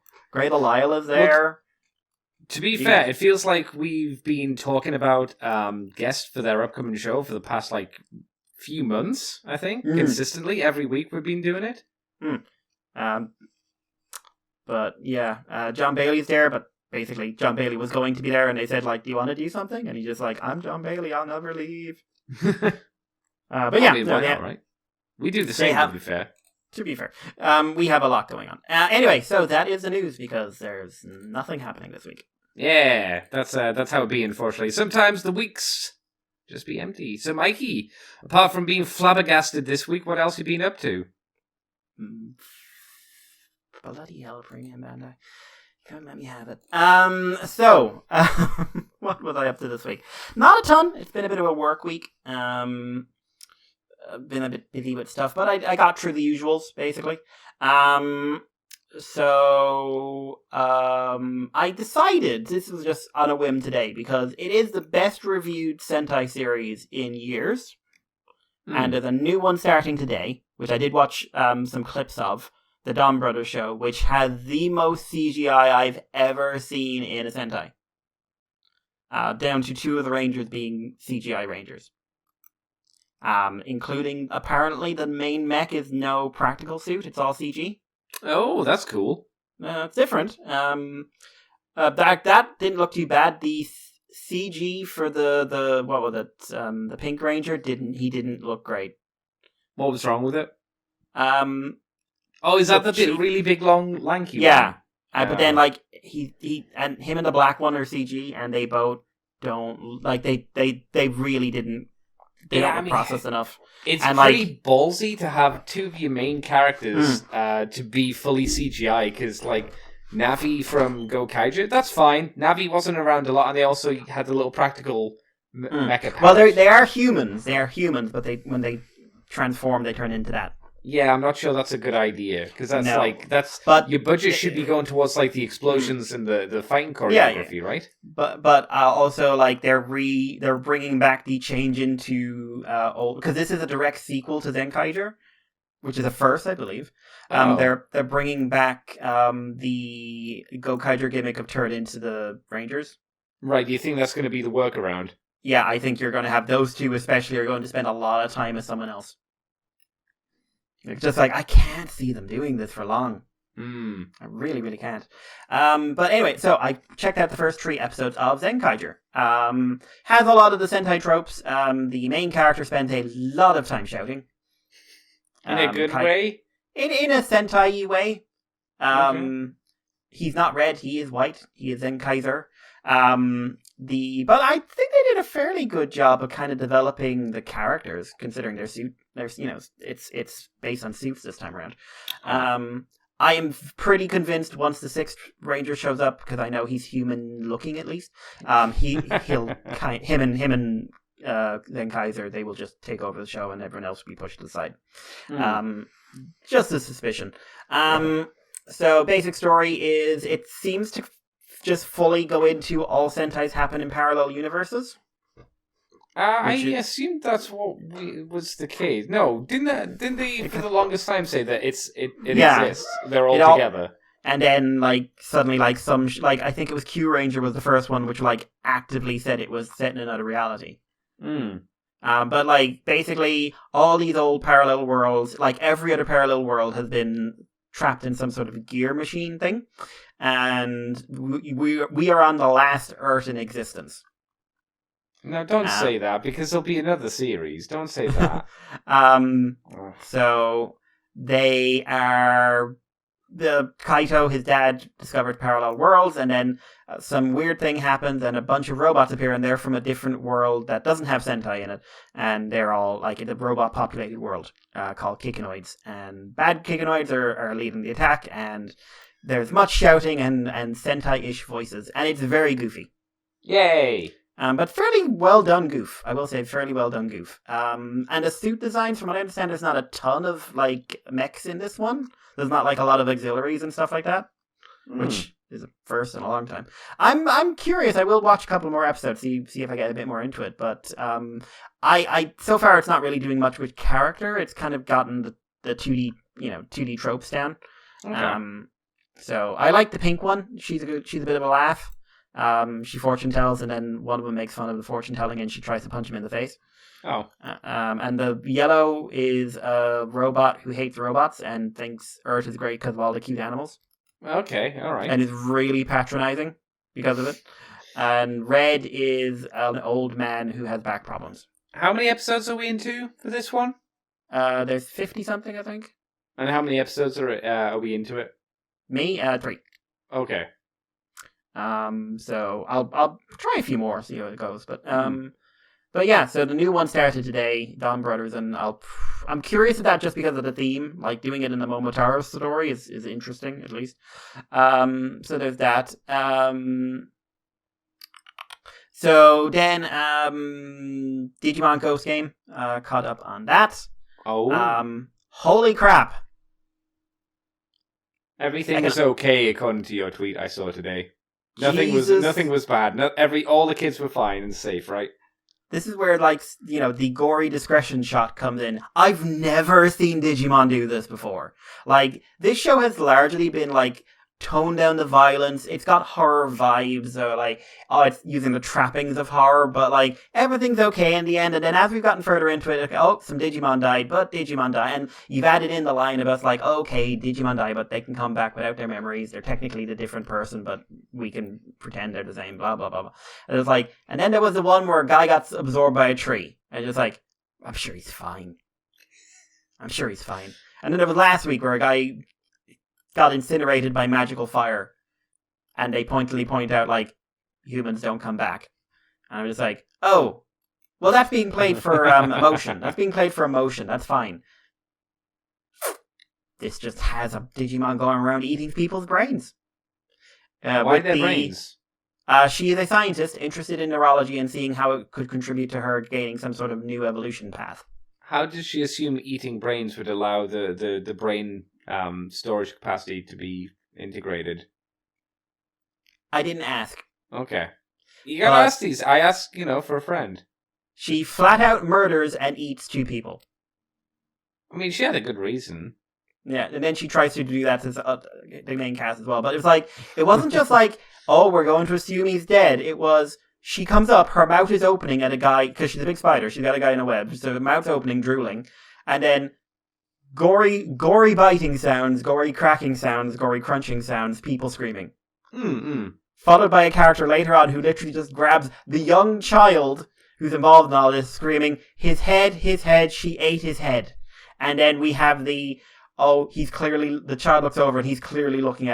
is there. Well, to be fair, it feels like we've been talking about guests for their upcoming show for the past, few months, I think. Consistently, every week we've been doing it. But, yeah, John Bailey's there, but basically, John Bailey was going to be there, and they said, do you want to do something? And he's just like, I'm John Bailey, I'll never leave. But yeah. Why not, right? We do the same, to be fair. To be fair. We have a lot going on. Anyway, so that is the news, because there's nothing happening this week. Yeah, that's how it be, unfortunately. Sometimes the weeks just be empty. So, Mikey, apart from being flabbergasted this week, what else have you been up to? Bloody hell, Premium Bandai. Can't let me have it. So, what was I up to this week? Not a ton. It's been a bit of a work week. Been a bit busy with stuff, but I got through the usuals, basically. I decided, this was just on a whim today, because it is the best reviewed Sentai series in years. And there's a new one starting today, which I did watch some clips of. The Don Brothers show, which has the most CGI I've ever seen in a Sentai. Down to 2 of the Rangers being CGI Rangers. Including, apparently, the main mech is no practical suit, it's all CG. Oh, that's cool. It's different. That didn't look too bad. The CG for the what was it? The Pink Ranger didn't look great. What was wrong with it? Oh, is that the really big, long, lanky one? But then, he and him and the black one are CG, and they both don't, they really didn't, don't process enough. It's pretty ballsy to have 2 of your main characters to be fully CGI, because, Navi from Go Kaiju, that's fine. Navi wasn't around a lot, and they also had the little practical mecha powers. Well, they are humans, but when they transform, they turn into that. Yeah, I'm not sure that's a good idea, because that's but your budget should be going towards the explosions and the fighting choreography, right? But also they're bringing back the change into old, because this is a direct sequel to Zenkaiger, which is a first, I believe. They're bringing back the Gokaiger gimmick of turn into the Rangers. Right. Do you think that's going to be the workaround? Yeah, I think you're going to have those 2 especially are going to spend a lot of time as someone else. It's just I can't see them doing this for long. I really, really can't. But anyway, so I checked out the first 3 episodes of Zenkaiger. Has a lot of the Sentai tropes. The main character spends a lot of time shouting. In a good way? In a Sentai way. Okay. He's not red, he is white. He is Zenkaiser. But I think they did a fairly good job of kind of developing the characters, considering their suit. It's based on suits this time around. I am pretty convinced once the 6th Ranger shows up, because I know he's human looking at least. Him and Zenkaiser, they will just take over the show, and everyone else will be pushed to the side. Just a suspicion. So basic story is it seems to just fully go into all Sentais happen in parallel universes. I assumed that's what was the case. No, didn't they for the longest time say that it exists? They're all together. And then, like, suddenly, like, I think it was Q Ranger was the first one which, like, actively said it was set in another reality. But, like, basically, all these old parallel worlds, like, every other parallel world has been trapped in some sort of gear machine thing. And we are on the last Earth in existence. No, don't say that, because there'll be another series. Don't say that. So, they are... The Kaito, his dad, discovered parallel worlds, and then some weird thing happens, and a bunch of robots appear, and they're from a different world that doesn't have Sentai in it, and they're all like in a robot-populated world called Kikinoids, and bad Kikinoids are leading the attack, and there's much shouting and Sentai-ish voices, and it's very goofy. Yay! But fairly well done goof. I will say fairly well done goof. And the suit designs, from what I understand, there's not a ton of like mechs in this one. There's not like a lot of auxiliaries and stuff like that, which is a first in a long time. I'm curious. I will watch a couple more episodes, see if I get a bit more into it. But I so far it's not really doing much with character. It's kind of gotten the 2D tropes down. Okay. So I like the pink one. She's a bit of a laugh. She fortune tells, and then one of them makes fun of the fortune telling, and she tries to punch him in the face. Oh. And the yellow is a robot who hates robots and thinks Earth is great because of all the cute animals. Okay, all right. And is really patronizing because of it. And red is an old man who has back problems. How many episodes are we into for this one? There's 50-something, I think. And how many episodes are we into it? Me, 3. Okay. So I'll try a few more, see how it goes. But yeah, so the new one started today, Dawn Brothers, and I'm curious of that just because of the theme. Like doing it in the Momotaro story is interesting, at least. So there's that. So then Digimon Ghost Game, caught up on that. Oh. Holy crap. Everything was okay according to your tweet I saw today. Nothing was bad. All the kids were fine and safe, right? This is where, like, the gory discretion shot comes in. I've never seen Digimon do this before. Like, this show has largely been, like, toned down the violence. It's got horror vibes, or, like, it's using the trappings of horror, but, like, everything's okay in the end. And then as we've gotten further into it, like, some Digimon died, but Digimon died. And you've added in the line about, like, okay, Digimon die, but they can come back without their memories. They're technically the different person, but we can pretend they're the same, blah, blah, blah, blah. And it's like, and then there was the one where a guy got absorbed by a tree. And it's like, I'm sure he's fine. I'm sure he's fine. And then there was last week where a guy got incinerated by magical fire, and they pointedly point out, like, humans don't come back. And I'm just like, oh, well, that's being played for emotion. That's being played for emotion. That's fine. This just has a Digimon going around eating people's brains. Why their brains? She is a scientist interested in neurology and seeing how it could contribute to her gaining some sort of new evolution path. How does she assume eating brains would allow the brain storage capacity to be integrated? I didn't ask. Okay. You gotta ask these. I ask, for a friend. She flat out murders and eats 2 people. I mean, she had a good reason. Yeah, and then she tries to do that to the main cast as well. But it was like, it wasn't just like, oh, we're going to assume he's dead. It was, she comes up, her mouth is opening at a guy, because she's a big spider, she's got a guy in a web, so the mouth's opening, drooling, and then gory biting sounds, gory cracking sounds, gory crunching sounds, people screaming. Followed by a character later on who literally just grabs the young child who's involved in all this, screaming, his head, she ate his head. And then we have the child looks over and he's clearly looking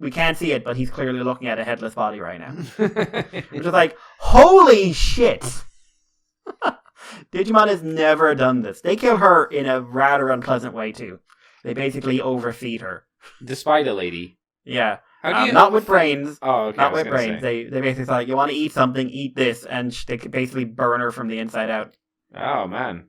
we can't see it, but he's clearly looking at a headless body right now. Which is like, holy shit! Digimon has never done this. They kill her in a rather unpleasant way too. They basically overfeed her. The spider lady. Yeah. Not with brains. Oh, okay. Not with brains. They basically say, like, you want to eat something, eat this, and they basically burn her from the inside out. Oh, man.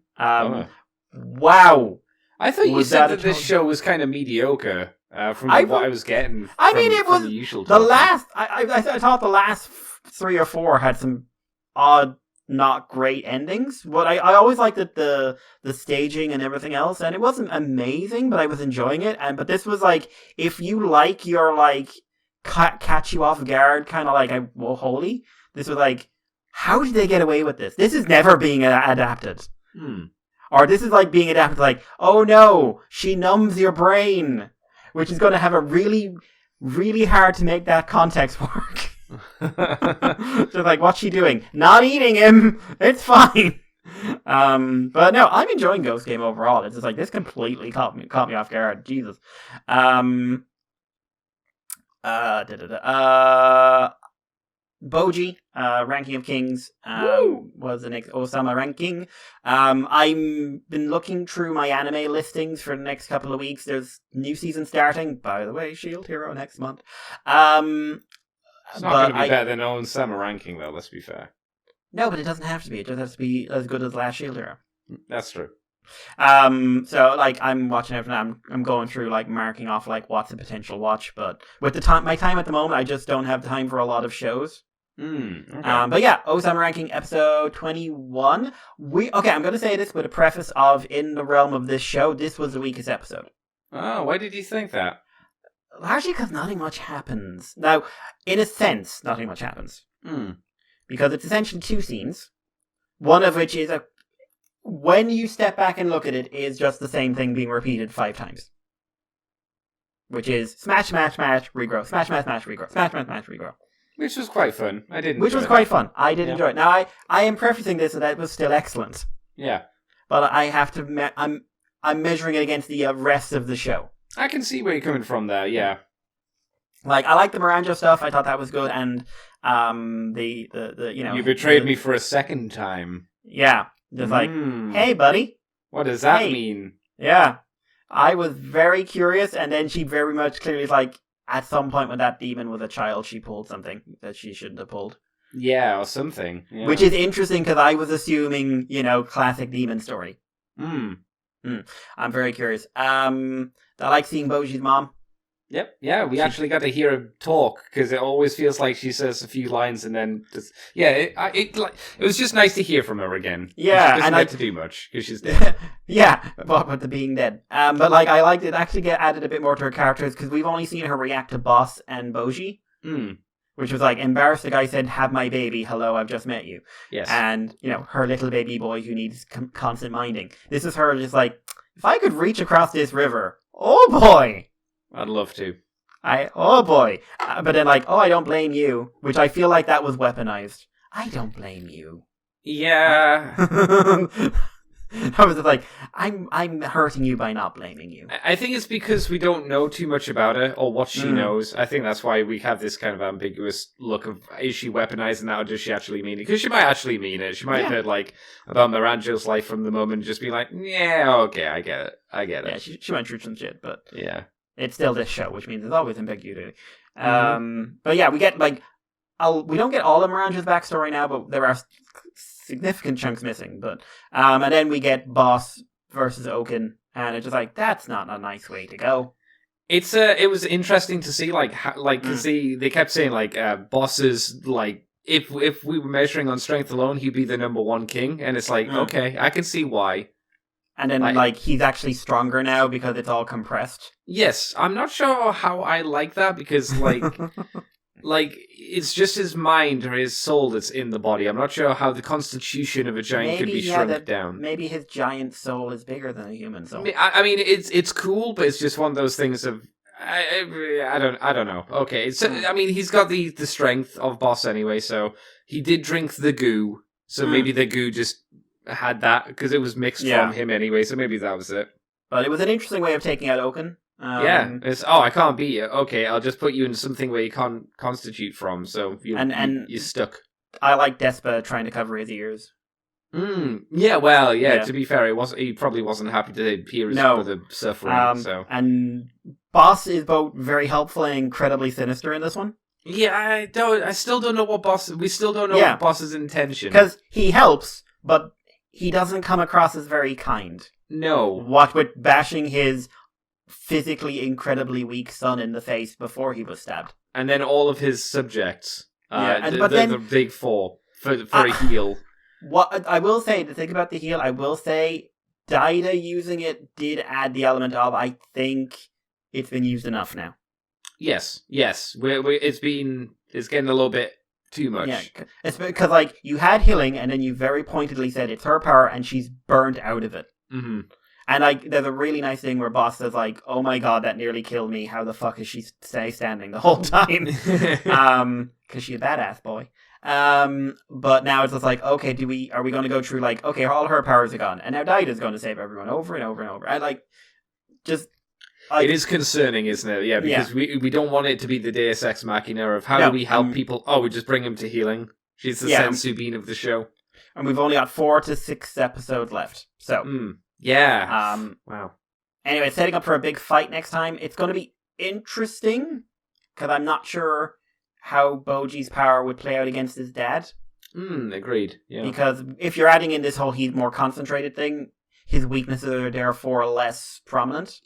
Wow. I thought you said that this show was kind of mediocre from what I was getting. It was the usual. The last. I thought the last 3 or 4 had some odd not great endings. But I always liked the staging and everything else, and it wasn't amazing, but I was enjoying it. But this was like, if you like your like catch you off guard kind of like holy, this was like, how did they get away with this? This is never being adapted. Or this is like being adapted like, oh no, she numbs your brain, which is going to have a really, really hard to make that context work. Just like, what's she doing? Not eating him. It's fine. But no, I'm enjoying Ghost Game overall. It's just like, this completely caught me off guard. Jesus. Boji, Ranking of Kings, was the next Osama ranking. I've been looking through my anime listings for the next couple of weeks. There's new season starting. By the way, Shield Hero next month. It's not going to be better than Osama ranking, though, let's be fair. No, but it doesn't have to be. It just has to be as good as last Shield Hero. That's true. So like I'm watching everything. I'm going through like marking off like what's a potential watch, but with my time at the moment, I just don't have time for a lot of shows. Okay. But yeah, Osama ranking episode 21. I'm going to say this with a preface of, in the realm of this show, this was the weakest episode. Oh, why did you think that? Largely because nothing much happens. Now, in a sense, nothing much happens. Because it's essentially two scenes. One of which is when you step back and look at it, is just the same thing being repeated 5 times. Which is smash, smash, smash, regrow. Smash, smash, smash, regrow. Smash, smash, smash, regrow. Which was quite fun. I did. Which was quite fun. I did enjoy it. Now, I am prefacing this that it was still excellent. Yeah. But I have to. I'm measuring it against the rest of the show. I can see where you're coming from there. Yeah. Like, I like the Miranjo stuff. I thought that was good, and the you know, you betrayed me for a second time. Yeah, just like, hey, buddy. What does that mean? Yeah, I was very curious, and then she very much clearly is like, at some point when that demon was a child, she pulled something that she shouldn't have pulled. Yeah, or something. Yeah. Which is interesting, because I was assuming, classic demon story. I'm very curious. I like seeing Boji's mom. Yep, yeah, we actually got to hear her talk, because it always feels like she says a few lines and then just... Yeah, it was just nice to hear from her again. Yeah, she doesn't get to do much, because she's dead. Yeah, but the being dead. But like, I liked it actually get added a bit more to her characters, because we've only seen her react to Boss and Boji. Which was like, embarrassed, the guy said, have my baby, hello, I've just met you. Yes. And, her little baby boy who needs constant minding. This is her just like, if I could reach across this river, oh boy! I'd love to. Oh boy. But then like, oh, I don't blame you, which I feel like that was weaponized. I don't blame you. Yeah. I was just like, I'm hurting you by not blaming you. I think it's because we don't know too much about her or what she knows. I think that's why we have this kind of ambiguous look of, is she weaponizing that or does she actually mean it? Because she might actually mean it. She might have heard like about Miranjo's life from the moment and just be like, yeah, okay, I get it. Yeah, she went through some shit, but yeah. It's still this show, which means there's always ambiguity. But yeah, we get like, we don't get all of Miranjo's backstory now, but there are significant chunks missing. But and then we get Boss versus Oaken, and it's just like, that's not a nice way to go. It was interesting to see because they kept saying like Boss's like, if we were measuring on strength alone, he'd be the number 1 king, and it's like, okay, I can see why. And then, like, he's actually stronger now because it's all compressed. Yes, I'm not sure how I like that, because, like, it's just his mind or his soul that's in the body. I'm not sure how the constitution of a giant could be shrunk down. Maybe his giant soul is bigger than a human soul. I mean, it's cool, but it's just one of those things of... I don't know. Okay, I mean, he's got the strength of Boss anyway, so he did drink the goo, so maybe the goo just... had that because it was mixed from him anyway, so maybe that was it. But it was an interesting way of taking out Oaken. It's I can't beat you. Okay, I'll just put you in something where you can't constitute from, so you're stuck. I like Despa trying to cover his ears. Yeah, well, yeah. To be fair, he probably wasn't happy to hear his brother suffering. And Boss is both very helpful and incredibly sinister in this one. Yeah, I still don't know what Boss. We still don't know what Boss's intention. Because he helps, but he doesn't come across as very kind. No. What with bashing his physically incredibly weak son in the face before he was stabbed. And then all of his subjects. The big 4 for a heal. What I will say, to think about the heal, I will say Daida using it did add the element of, I think it's been used enough now. Yes. It's getting a little bit too much. Yeah, it's because, like, you had healing, and then you very pointedly said it's her power, and she's burnt out of it. Mm-hmm. And, like, there's a really nice thing where Boss says, like, oh my god, that nearly killed me. How the fuck is she standing the whole time? Because she's a badass boy. But now it's just like, okay, are we going to go through, like, okay, all her powers are gone, and now Daida's going to save everyone over and over and over. And, like, just... It is concerning, isn't it? Yeah, because we don't want it to be the Deus Ex Machina of how do we help people? Oh, we just bring them to healing. She's the sensu bean of the show. And we've only got 4 to 6 episodes left. So, wow. Anyway, setting up for a big fight next time. It's going to be interesting, because I'm not sure how Boji's power would play out against his dad. Agreed, yeah. Because if you're adding in this whole he's more concentrated thing, his weaknesses are therefore less prominent.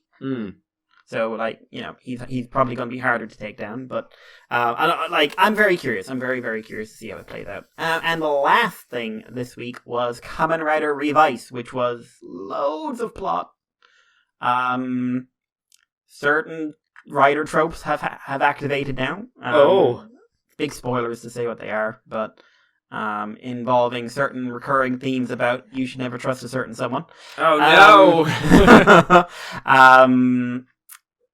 So, like, you know, he's probably going to be harder to take down. But, I'm very curious. I'm very, very curious to see how it plays out. And the last thing this week was Kamen Rider Revice, which was loads of plot. Certain rider tropes have activated now. Big spoilers to say what they are, but involving certain recurring themes about you should never trust a certain someone. Oh no!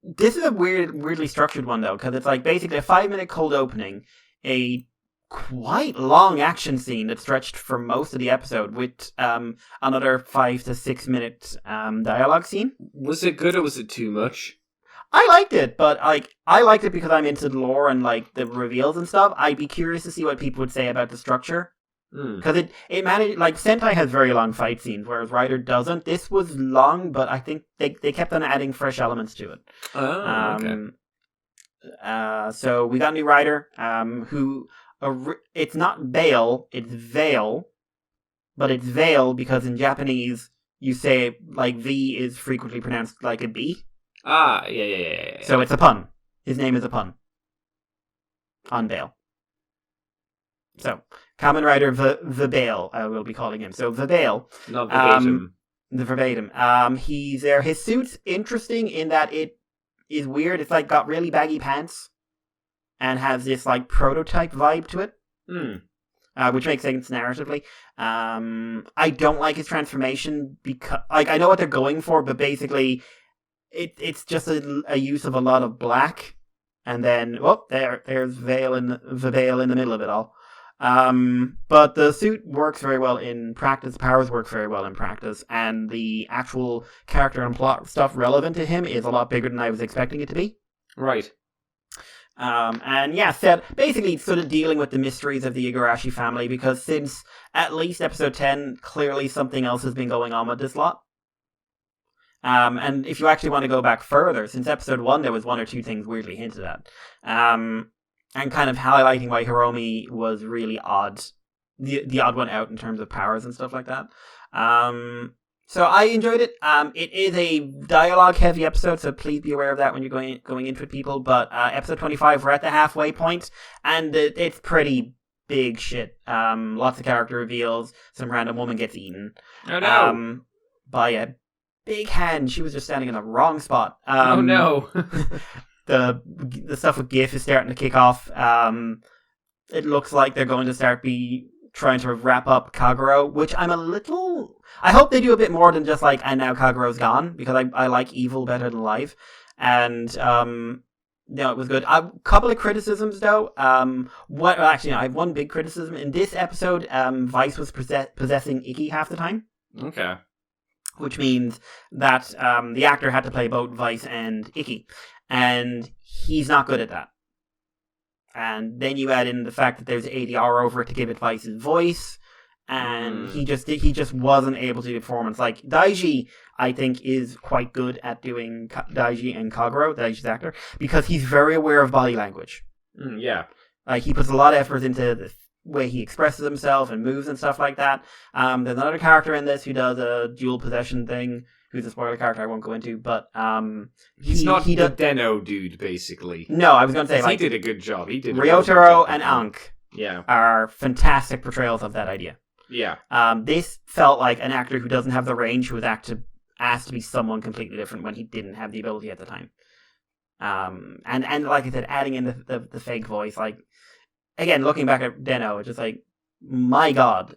This is a weirdly structured one, though, because it's like basically a 5-minute cold opening, a quite long action scene that stretched for most of the episode, with another 5 to 6 minute dialogue scene. Was it good or was it too much? I liked it, but I liked it because I'm into the lore and like the reveals and stuff. I'd be curious to see what people would say about the structure. Because it managed, like, Sentai has very long fight scenes, whereas Rider doesn't. This was long, but I think they kept on adding fresh elements to it. Okay. So we got a new Rider, who, it's not Veil, it's Veil, but it's Veil because in Japanese, you say, like, V is frequently pronounced like a B. Yeah. So it's a pun. His name is a pun. On Veil. So, Kamen Rider Verbale, I will be calling him. So, Verbale. Not verbatim. The verbatim. He's there. His suit's interesting in that it is weird. It's like got really baggy pants and has this like prototype vibe to it. Which makes sense narratively. I don't like his transformation because, like, I know what they're going for, but basically it's just a use of a lot of black. And then, there's Veil in the middle of it all. But the suit works very well in practice, powers work very well in practice, and the actual character and plot stuff relevant to him is a lot bigger than I was expecting it to be. Right. Basically sort of dealing with the mysteries of the Igarashi family, because since at least episode 10, clearly something else has been going on with this lot. And if you actually want to go back further, since episode 1, there was 1 or 2 things weirdly hinted at. And kind of highlighting why Hiromi was really odd. The odd one out in terms of powers and stuff like that. So I enjoyed it. It is a dialogue-heavy episode, so please be aware of that when you're going into it, people. But episode 25, we're at the halfway point, and it's pretty big shit. Lots of character reveals. Some random woman gets eaten. Oh no! By a big hand. She was just standing in the wrong spot. Oh no! The stuff with GIF is starting to kick off. It looks like they're going to start trying to wrap up Kagero, which I hope they do a bit more than just like, and now Kagero's gone, because I like evil better than live. And it was good. A couple of criticisms though. I have one big criticism. In this episode, Vice was possessing Ikki half the time. Okay. Which means that the actor had to play both Vice and Ikki. And he's not good at that. And then you add in the fact that there's ADR over it to give it Vice's voice. And he just wasn't able to do the performance. Like, Daiji, I think, is quite good at doing Daiji and Kagero, Daiji's actor, because he's very aware of body language. Yeah. Like, he puts a lot of effort into the way he expresses himself and moves and stuff like that. There's another character in this who does a dual possession thing, who's a spoiler character I won't go into, but he's not the Deno dude, basically. No, I was going to say, like, he did a good job. He did. Ryotaro and Ankh yeah, are fantastic portrayals of that idea. Yeah. This felt like an actor who doesn't have the range, who was asked to be someone completely different when he didn't have the ability at the time. And like I said, adding in the fake voice, like, again, looking back at Deno, it's just like, my God,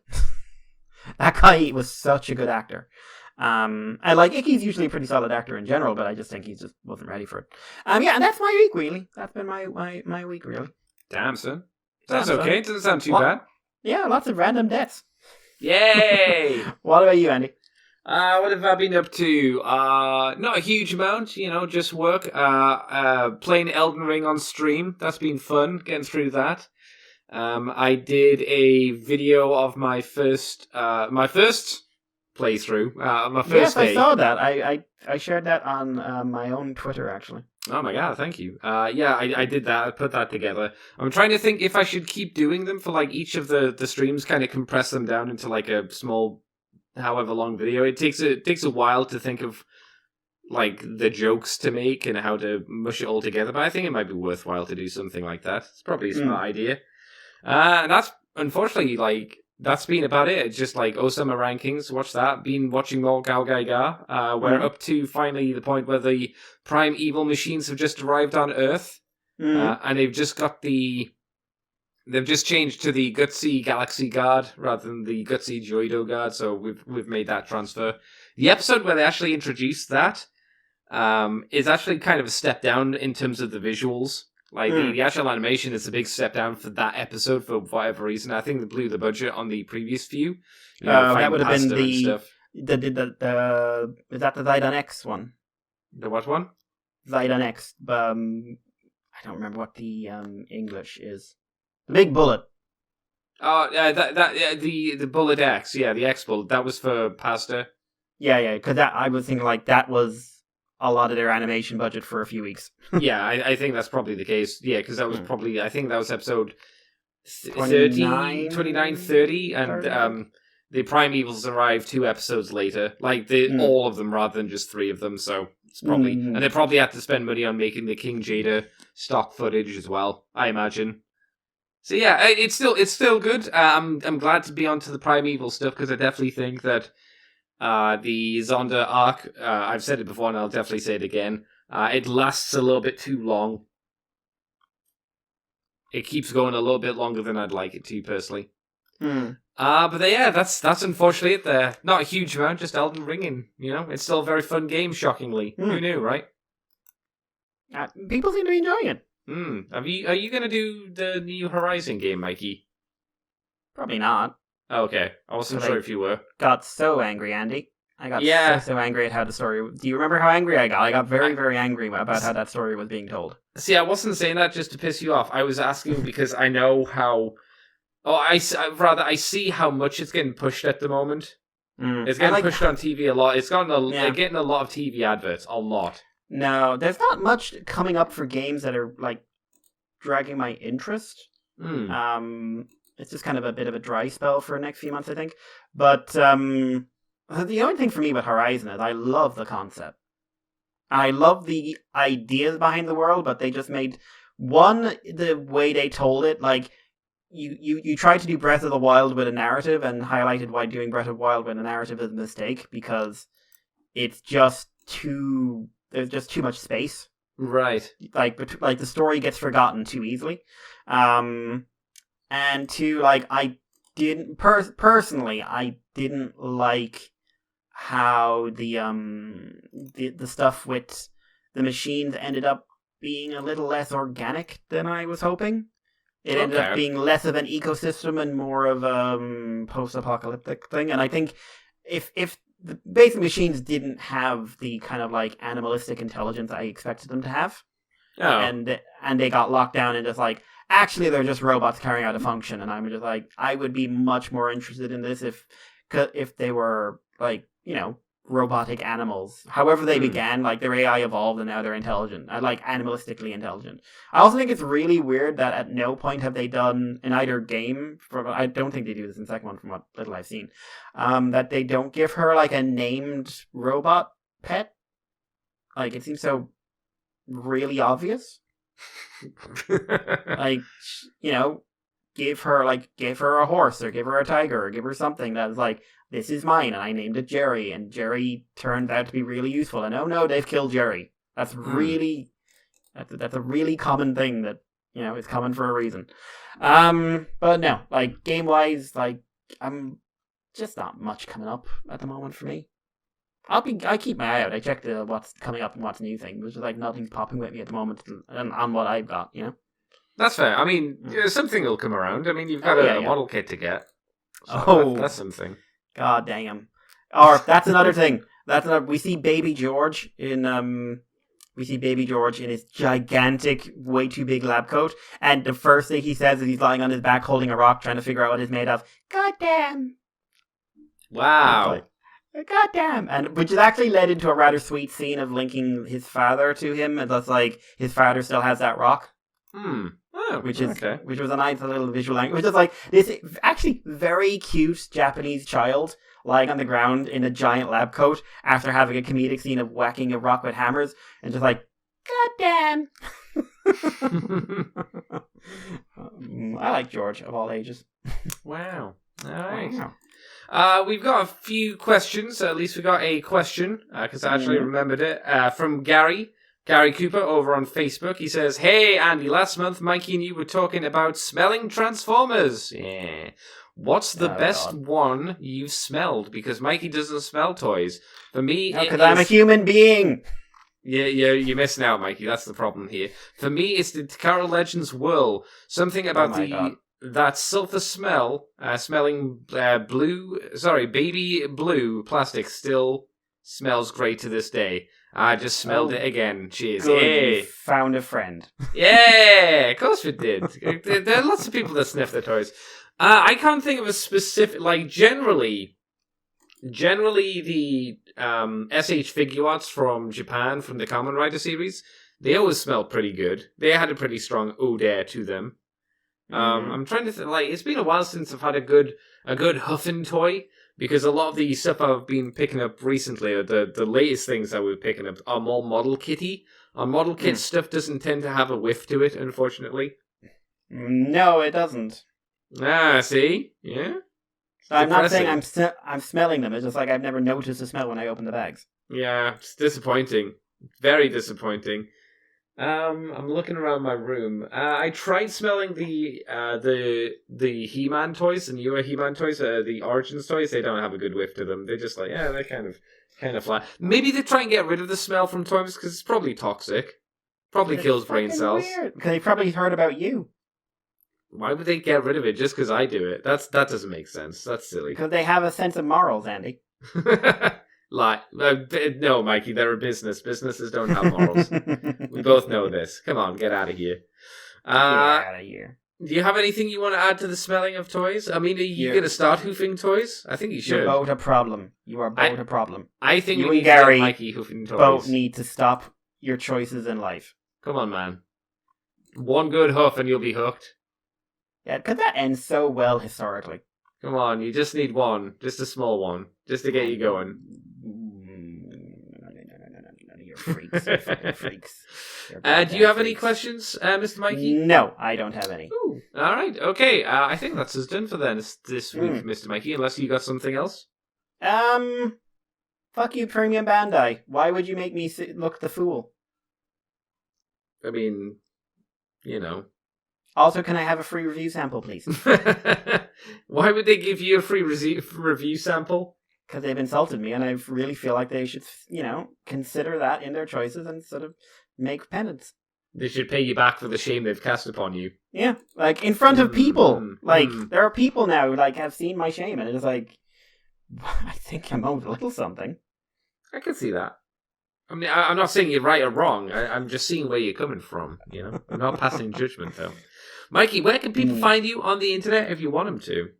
that guy was such a good actor. And like, Icky's usually a pretty solid actor in general, but I just think he just wasn't ready for it. Yeah, and that's my week, really. That's been my week, really. Damn, son. That's okay. It doesn't sound too bad. Yeah, lots of random deaths. Yay! What about you, Andy? What have I been up to? Not a huge amount, just work. Playing Elden Ring on stream. That's been fun, getting through that. I did a video of my first playthrough, my first day. Yes, I saw that. I shared that on my own Twitter, actually. Oh my god, thank you. I did that. I put that together. I'm trying to think if I should keep doing them for like each of the streams, kind of compress them down into like a small, however long video. It takes a while to think of like the jokes to make and how to mush it all together, but I think it might be worthwhile to do something like that. It's probably a smart idea. And that's unfortunately like that's been about it. It's just like summer rankings. Watch that. Been watching more Gal Gai Ga. We're up to finally the point where the Prime Evil machines have just arrived on Earth, and they've just changed to the Gutsy Galaxy Guard rather than the Gutsy Joido Guard. So we've made that transfer. The episode where they actually introduced that is actually kind of a step down in terms of the visuals. Like, the actual animation is a big step down for that episode for whatever reason. I think they blew the budget on the previous few. That would have been the... is that the Zidon X one? The what one? Zidon X. I don't remember what the English is. The big bullet. Oh, the Bullet X. Yeah, the X Bullet. That was for Pasta. Yeah, because I was thinking, like, that was a lot of their animation budget for a few weeks. Yeah, I think that's probably the case. Yeah, because that was probably, I think that was episode 29, 30, and the Prime Evils arrived 2 episodes later. Like, all of them rather than just 3 of them, so it's probably... And they probably had to spend money on making the King Jada stock footage as well, I imagine. So yeah, it's still good. I'm glad to be onto the Prime Evil stuff, because I definitely think that the Zonda arc, I've said it before and I'll definitely say it again, it lasts a little bit too long. It keeps going a little bit longer than I'd like it to, personally. But yeah, that's unfortunately it there. Not a huge amount, just Elden Ring, and, it's still a very fun game, shockingly. Who knew, right? People seem to be enjoying it. Are you going to do the new Horizon game, Mikey? Probably not. Okay, I wasn't sure if you were. Got so angry, Andy. I got so angry at how the story... Do you remember how angry I got? I got very, very angry about how that story was being told. See, I wasn't saying that just to piss you off. I was asking because I know how... I see how much it's getting pushed at the moment. It's getting pushed on TV a lot. It's getting a lot of TV adverts. A lot. No, there's not much coming up for games that are, like, dragging my interest. It's just kind of a bit of a dry spell for the next few months, I think. But the only thing for me with Horizon is I love the concept. I love the ideas behind the world, but they just made... One, the way they told it, like... You tried to do Breath of the Wild with a narrative and highlighted why doing Breath of the Wild with a narrative is a mistake, because it's just too... There's just too much space. Right. Like the story gets forgotten too easily. And two, like, I didn't... Personally, I didn't like how the stuff with the machines ended up being a little less organic than I was hoping. It ended up being less of an ecosystem and more of a post-apocalyptic thing. And I think if the basic machines didn't have the kind of like animalistic intelligence I expected them to have, and they got locked down and just like, actually they're just robots carrying out a function, and I'm just like, I would be much more interested in this if they were like, robotic animals. However they began, like their AI evolved and now they're intelligent. I like animalistically intelligent. I also think it's really weird that at no point have they done in either game, I don't think they do this in the second one from what little I've seen, that they don't give her like a named robot pet. Like, it seems so really obvious. Like, give her a horse or give her a tiger or give her something that was like, this is mine and I named it Jerry, and Jerry turned out to be really useful, and oh no, they've killed Jerry. That's really that's a really common thing that, you know, is common for a reason. But no, like game wise, like I'm just not much coming up at the moment for me. I keep my eye out. I check what's coming up and what's new thing. There's like nothing's popping with me at the moment on what I've got, you know. That's fair. I mean, something will come around. I mean, you've got a model kit to get. So that's something. God damn. Or that's another thing. We see Baby George in his gigantic, way too big lab coat, and the first thing he says is he's lying on his back holding a rock trying to figure out what it's made of. God damn. Wow. God damn. And which has actually led into a rather sweet scene of linking his father to him, and that's like his father still has that rock. Oh, which was a nice little visual language. Which is like this actually very cute Japanese child lying on the ground in a giant lab coat after having a comedic scene of whacking a rock with hammers, and just like, God damn. I like George of all ages. Wow. All right. Wow. We've got a few questions. At least we got a question, because I actually remembered it, from Gary Cooper over on Facebook. He says, "Hey, Andy, last month Mikey and you were talking about smelling Transformers. Yeah. What's the best one you've smelled? Because Mikey doesn't smell toys. For me, because I'm a human being. Yeah, you're missing out, Mikey. That's the problem here. For me, it's the Carol Legends Whirl. Something about that sulfur smell, smelling baby blue plastic still smells great to this day. I just smelled it again. Cheers. Good, yeah. you found a friend. Yeah, of course we did. There are lots of people that sniff their toys. I can't think of a specific, like, generally the SH figure arts from Japan, from the Kamen Rider series, they always smell pretty good. They had a pretty strong odor to them. I'm trying to think, like, it's been a while since I've had a good huffing toy, because a lot of the stuff I've been picking up recently, or the latest things that we're picking up, are more model kitty. Our model kit stuff doesn't tend to have a whiff to it, unfortunately. No, it doesn't. Ah, see? Yeah? I'm not saying I'm smelling them. It's just like I've never noticed the smell when I open the bags. Yeah, it's disappointing. Very disappointing. I'm looking around my room. I tried smelling the He-Man toys, the newer He-Man toys, the Origins toys. They don't have a good whiff to them. They're just like, yeah, they're kind of flat. Maybe they try and get rid of the smell from toys because it's probably toxic. Probably kills brain cells. Because they probably heard about you. Why would they get rid of it just because I do it? That doesn't make sense. That's silly. Because they have a sense of morals, Andy. No, Mikey, they're a business. Businesses don't have morals. We both know this. Come on, get out of here. Get out of here. Do you have anything you want to add to the smelling of toys? I mean, are you going to start hoofing toys? I think you should. You're both a problem. You are both a problem. I think you we and Gary Mikey hoofing toys. Both need to stop your choices in life. Come on, man. One good hoof and you'll be hooked. Yeah, because that ends so well historically. Come on, you just need one. Just a small one. Just to get you going. No, you're freaks. You're fucking freaks. Do you have any questions, Mr. Mikey? No, I don't have any. Ooh, all right, okay. I think that's us done for this week, Mr. Mikey, unless you got something else. Fuck you, Premium Bandai. Why would you make me look the fool? I mean, you know. Also, can I have a free review sample, please? Why would they give you a free review sample? Because they've insulted me, and I really feel like they should, consider that in their choices and sort of make penance. They should pay you back for the shame they've cast upon you. Yeah, like, in front of people. There are people now who, have seen my shame, and it's like, I think I'm owed a little something. I can see that. I mean, I'm not saying you're right or wrong. I'm just seeing where you're coming from, I'm not passing judgment, though. Mikey, where can people find you on the internet if you want them to?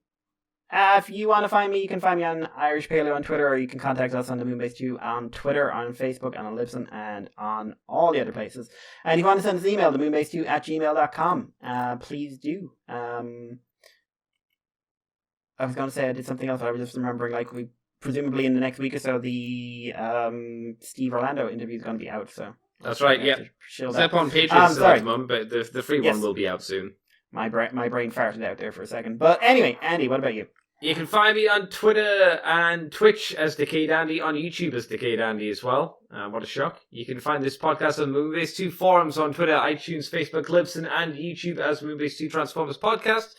If you want to find me, you can find me on Irish Paleo on Twitter, or you can contact us on the Moonbase 2 on Twitter, on Facebook, and on Libsyn, and on all the other places. And if you want to send us an email, themoonbase2@gmail.com, please do. I was going to say I did something else, but I was just remembering, we presumably in the next week or so, the Steve Orlando interview is going to be out, so... That's right, yeah. It's up on Patreon still at the moment, but the free one will be out soon. My brain farted out there for a second. But anyway, Andy, what about you? You can find me on Twitter and Twitch as Decade Andy, on YouTube as Decade Andy as well. What a shock. You can find this podcast on Moonbase 2 forums on Twitter, iTunes, Facebook, Libsyn, and YouTube as Moonbase 2 Transformers Podcast.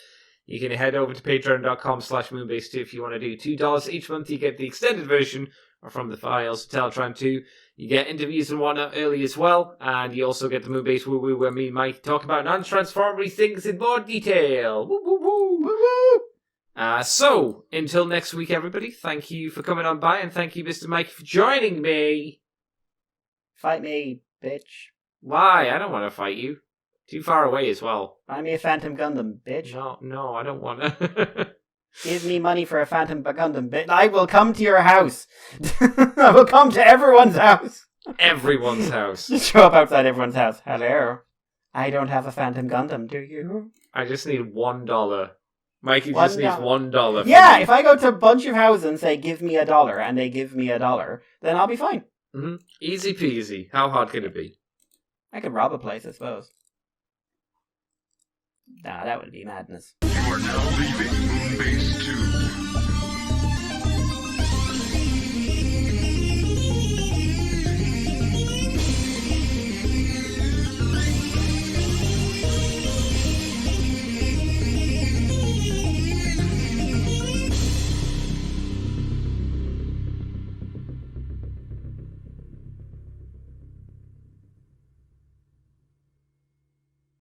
You can head over to patreon.com/Moonbase2 if you want to do $2 each month. You get the extended version from the files, Teletran 2. You get interviews and whatnot early as well. And you also get the Moonbase Woo Woo, where me and Mike talk about non-transformery things in more detail. Woo woo woo! Woo woo! So, until next week, everybody, thank you for coming on by, and thank you, Mr. Mike, for joining me. Fight me, bitch. Why? I don't want to fight you. Too far away as well. Buy me a Phantom Gundam, bitch. No, I don't want to. Give me money for a Phantom Gundam, bitch. I will come to your house. I will come to everyone's house. Everyone's house. Just show up outside everyone's house. Hello. I don't have a Phantom Gundam, do you? I just need $1. Mikey just needs $1. Yeah, if I go to a bunch of houses and say, give me $1, and they give me $1, then I'll be fine. Mm-hmm. Easy peasy. How hard can it be? I could rob a place, I suppose. Nah, that would be madness. You are now leaving Moonbase 2.